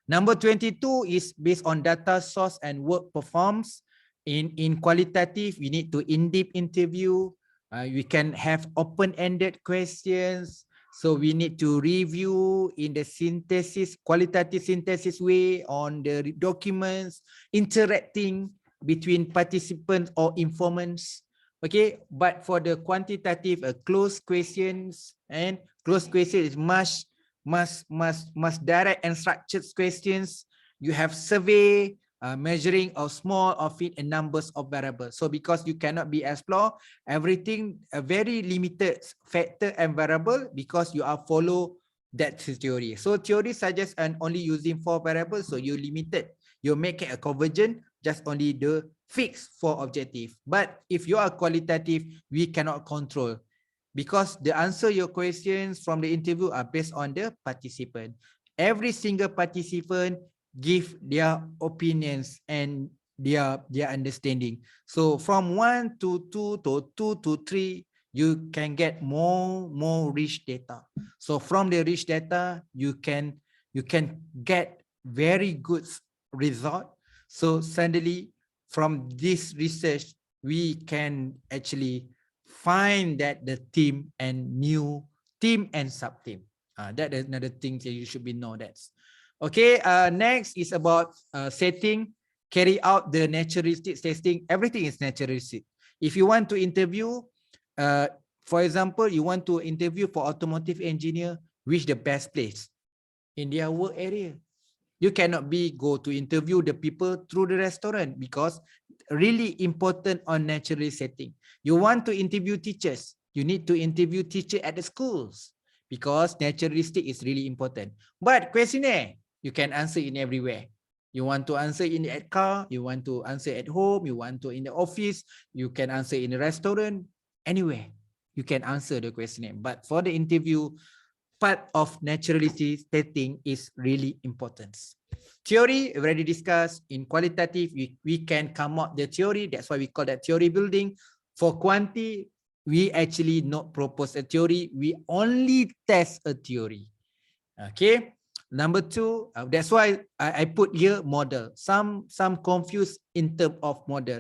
Speaker 1: Number 22 is based on data source and work performs. In qualitative, we need to in-depth interview. We can have open-ended questions. So we need to review in the synthesis, qualitative synthesis way on the documents, interacting between participants or informants. Okay, but for the quantitative, closed questions, and closed question is must direct and structured questions. You have survey, measuring of small or fit and numbers of variables. So because you cannot be explore everything, a very limited factor and variable because you are follow that theory. So theory suggests and only using 4 variables, so you limited. You make it a convergent, just only the fixed 4 objective. But if you are qualitative, we cannot control because the answer your questions from the interview are based on the participant. Every single participant give their opinions and their understanding. So from 1 to 2 to 2 to 3, you can get more rich data. So from the rich data, you can get very good result. So suddenly from this research, we can actually find that the team and new team and sub team. That is another thing that you should be know that. Okay, next is about setting, carry out the naturalistic testing. Everything is naturalistic. If you want to interview, for example, you want to interview for automotive engineer, which the best place in their work area. You cannot go to interview the people through the restaurant because really important on natural setting. You want to interview teachers, you need to interview teacher at the schools because naturalistic is really important. But questionnaire, you can answer in everywhere. You want to answer in the car, you want to answer at home, you want to in the office, you can answer in the restaurant, anywhere. You can answer the questionnaire. But for the interview, part of naturalistic testing is really important. Theory already discussed. In qualitative, we can come up the theory. That's why we call that theory building. For quanti, we actually not propose a theory. We only test a theory. Okay. Number 2, that's why I put here model. Some confused in terms of model.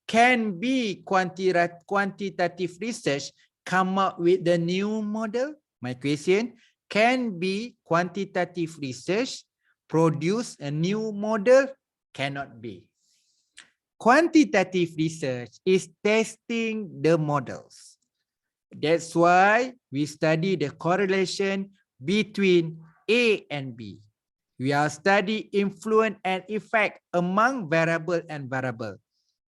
Speaker 1: Can be quantitative research come up with the new model? My question, can be quantitative research produce a new model? Cannot be. Quantitative research is testing the models. That's why we study the correlation between A and B. We are studying influence and effect among variable and variable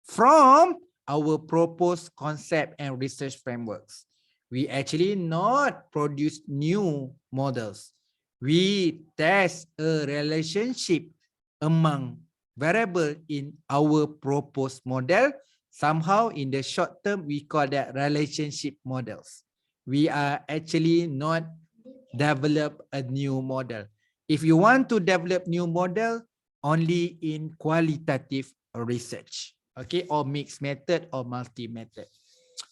Speaker 1: from our proposed concept and research frameworks. We actually not produce new models. We test a relationship among variable in our proposed model. Somehow in the short term, we call that relationship models. We are actually not develop a new model. If you want to develop new model, only in qualitative research, okay, or mixed method or multi-method.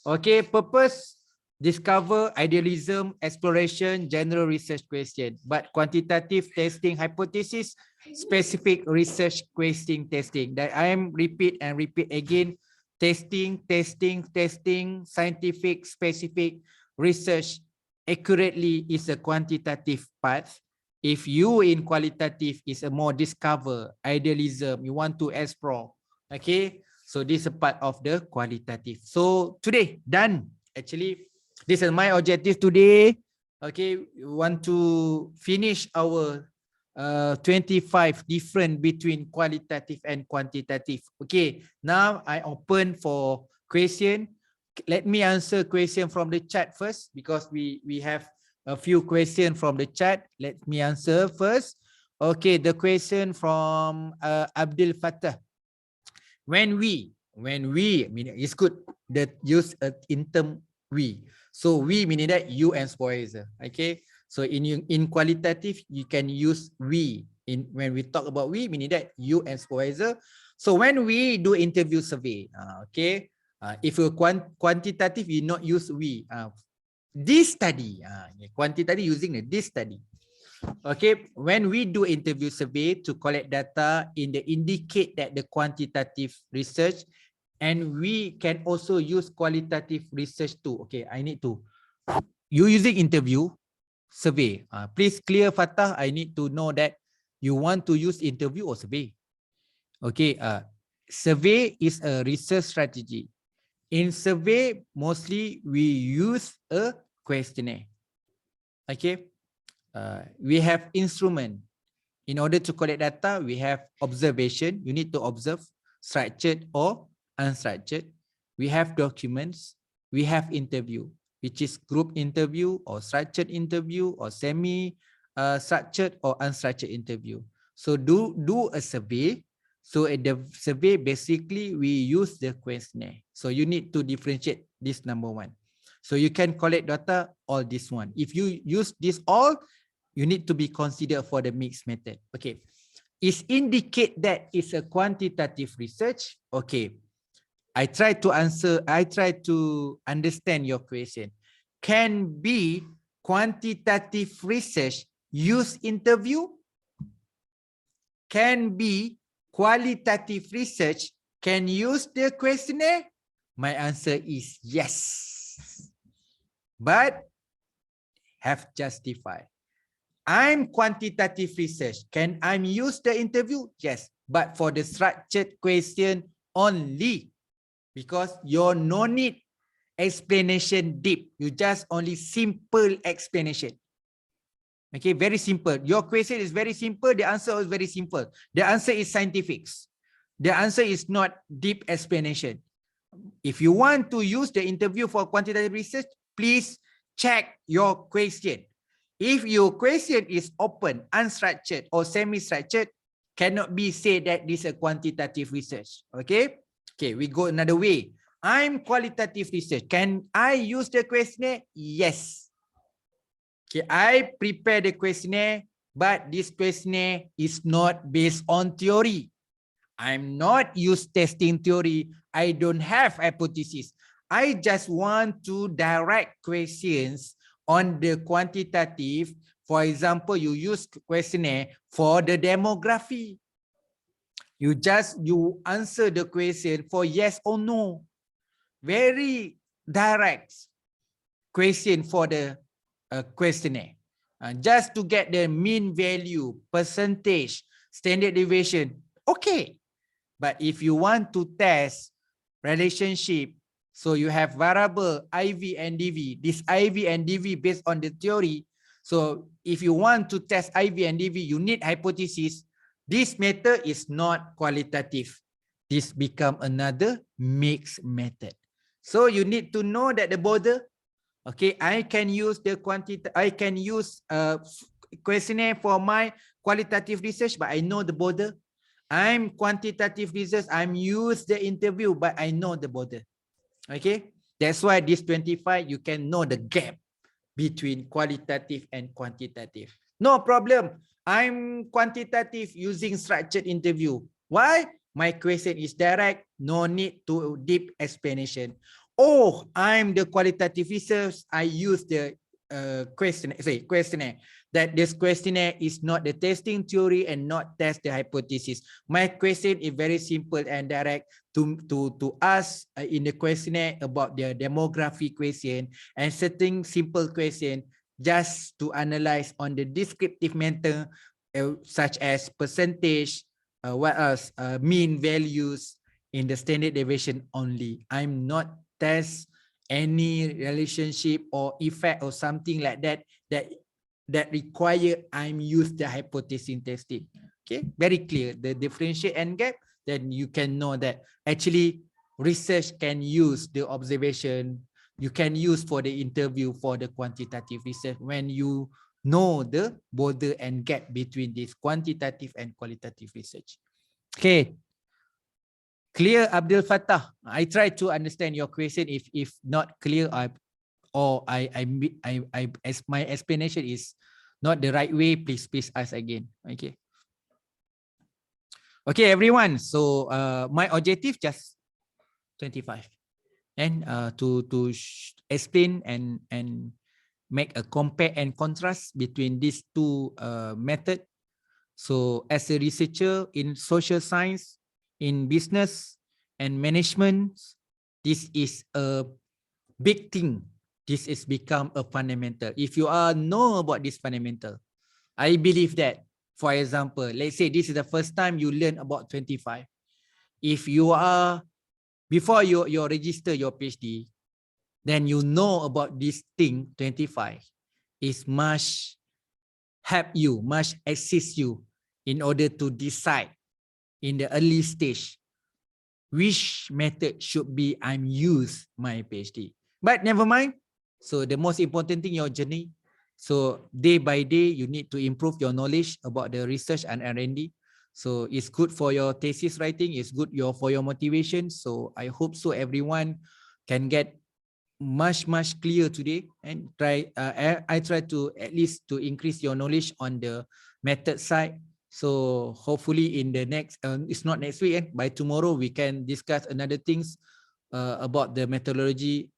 Speaker 1: Okay, purpose, discover, idealism, exploration, general research question. But quantitative testing hypothesis, specific research question testing. That I am repeat and repeat again. Testing, scientific, specific research accurately is a quantitative part. If you in qualitative is a more discover, idealism, you want to explore. Okay, so this is a part of the qualitative. So today done. Actually, this is my objective today. Okay, we want to finish our 25 different between qualitative and quantitative. Okay, now I open for question. Let me answer question from the chat first because we have a few questions from the chat. Let me answer first. Okay, the question from Abdul Fattah. When we meaning it's good that use in term we. So we meaning that you and supervisor. Okay. So in qualitative you can use we. In when we talk about we meaning that you and supervisor. So when we do interview survey, okay. If you quantitative, you not use we. This study, quantitative using this study. Okay, when we do interview survey to collect data in the indicate that the quantitative research, and we can also use qualitative research too. Okay, I need to. You using interview survey. Please clear Fatah. I need to know that you want to use interview or survey. Okay, survey is a research strategy. In survey, mostly we use a questionnaire. Okay, we have instrument. In order to collect data, we have observation. You need to observe structured or unstructured. We have documents. We have interview, which is group interview or structured interview or semi-structured or unstructured interview. So do a survey. So at the survey, basically, we use the questionnaire. So you need to differentiate this number one. So you can collect data all this one. If you use this all, you need to be considered for the mixed method. Okay. Is indicate that it's a quantitative research. Okay. I try to understand your question. Can be quantitative research use interview? Can be qualitative research can use the questionnaire? My answer is yes. But have justified. I'm quantitative research. Can I use the interview? Yes, but for the structured question only, because you no need explanation deep. You just only simple explanation. Okay, very simple. Your question is very simple. The answer is very simple. The answer is scientific. The answer is not deep explanation. If you want to use the interview for quantitative research, please check your question. If your question is open, unstructured, or semi-structured, cannot be said that this is a quantitative research. Okay? Okay, we go another way. I'm qualitative research. Can I use the questionnaire? Yes. Okay, I prepare the questionnaire, but this questionnaire is not based on theory. I'm not use testing theory. I don't have hypothesis. I just want to direct questions on the quantitative. For example, you use questionnaire for the demography. You answer the question for yes or no. Very direct question for the questionnaire. Just to get the mean value, percentage, standard deviation. Okay. But if you want to test relationship, so you have variable IV and DV. This IV and DV based on the theory. So if you want to test IV and DV, you need hypothesis. This method is not qualitative. This become another mixed method. So you need to know that the border. Okay, I can use the questionnaire for my qualitative research, but I know the border. I'm quantitative research. I'm use the interview, but I know the border. Okay, that's why this 25 you can know the gap between qualitative and quantitative. No problem. I'm quantitative using structured interview. Why? My question is direct. No need to deep explanation. Oh, I'm the qualitative research. I use the questionnaire. That this questionnaire is not the testing theory and not test the hypothesis. My question is very simple and direct to ask in the questionnaire about the demography question and certain simple question just to analyze on the descriptive matter such as percentage, what else, mean values in the standard deviation only. I'm not test any relationship or effect or something like that that require I'm use the hypothesis testing. Okay, very clear. The differentiate and gap, then you can know that actually research can use the observation. You can use for the interview for the quantitative research when you know the border and gap between this quantitative and qualitative research. Okay. Clear, Abdul Fattah? I try to understand your question. If not clear, as my explanation is not the right way, please ask again. Okay. Okay, everyone. So my objective just 25, and to explain and make a compare and contrast between these two methods. So as a researcher in social science, in business and management, this is a big thing. This is become a fundamental. If you know about this fundamental, I believe that, for example, let's say this is the first time you learn about 25. If you are, before you register your PhD, then you know about this thing, 25, is much help you, much assist you in order to decide in the early stage which method should be I'm use my PhD. But never mind. So the most important thing, your journey. So day by day, you need to improve your knowledge about the research and R&D. So it's good for your thesis writing. It's good for your motivation. So I hope so everyone can get much clear today, and I try to at least to increase your knowledge on the method side. So hopefully in the next it's not next week, by tomorrow we can discuss another things about the methodology.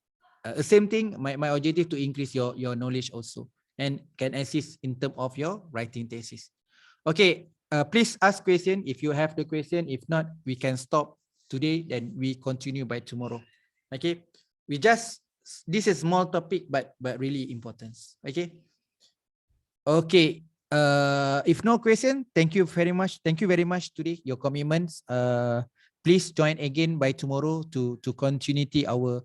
Speaker 1: Same thing, my objective to increase your knowledge also, and can assist in terms of your writing thesis. Okay, please ask question if you have the question. If not, we can stop today, then we continue by tomorrow. Okay, this is small topic but really important. Okay. Okay. If no question, thank you very much. Thank you very much today, your commitments. Please join again by tomorrow to continue our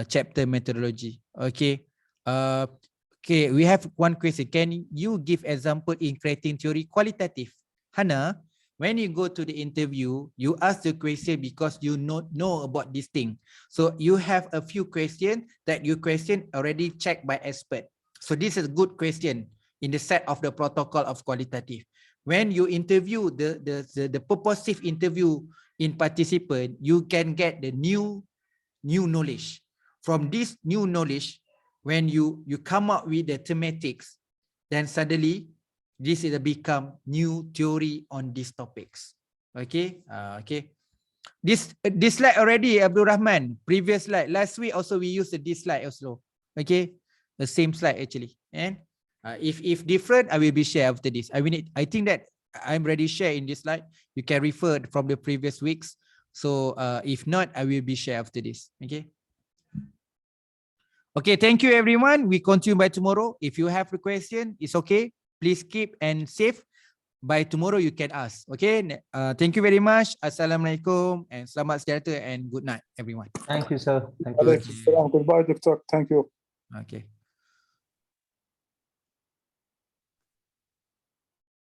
Speaker 1: chapter methodology. Okay. Okay, we have one question. Can you give example in creating theory qualitative? Hana, when you go to the interview, you ask the question because you know about this thing. So you have a few questions that you question already checked by expert. So this is a good question in the set of the protocol of qualitative. When you interview the purposive interview in participant, you can get the new knowledge. From this new knowledge, when you come up with the thematics, then suddenly this is become new theory on these topics. Okay. Okay. This slide already, Abdul Rahman. Previous slide. Last week also we used this slide also. Okay. The same slide actually. And if different, I will be share after this. I think that I'm ready share in this slide. You can refer from the previous weeks. So if not, I will be share after this. Okay. Okay, thank you everyone. We continue by tomorrow. If you have a question, it's okay. Please keep and save. By tomorrow you can ask. Okay. Thank you very much. Assalamualaikum and selamat sejahtera and good night everyone.
Speaker 2: Thank you, sir. Thank you.
Speaker 3: Goodbye, Doctor. Thank you.
Speaker 1: Okay.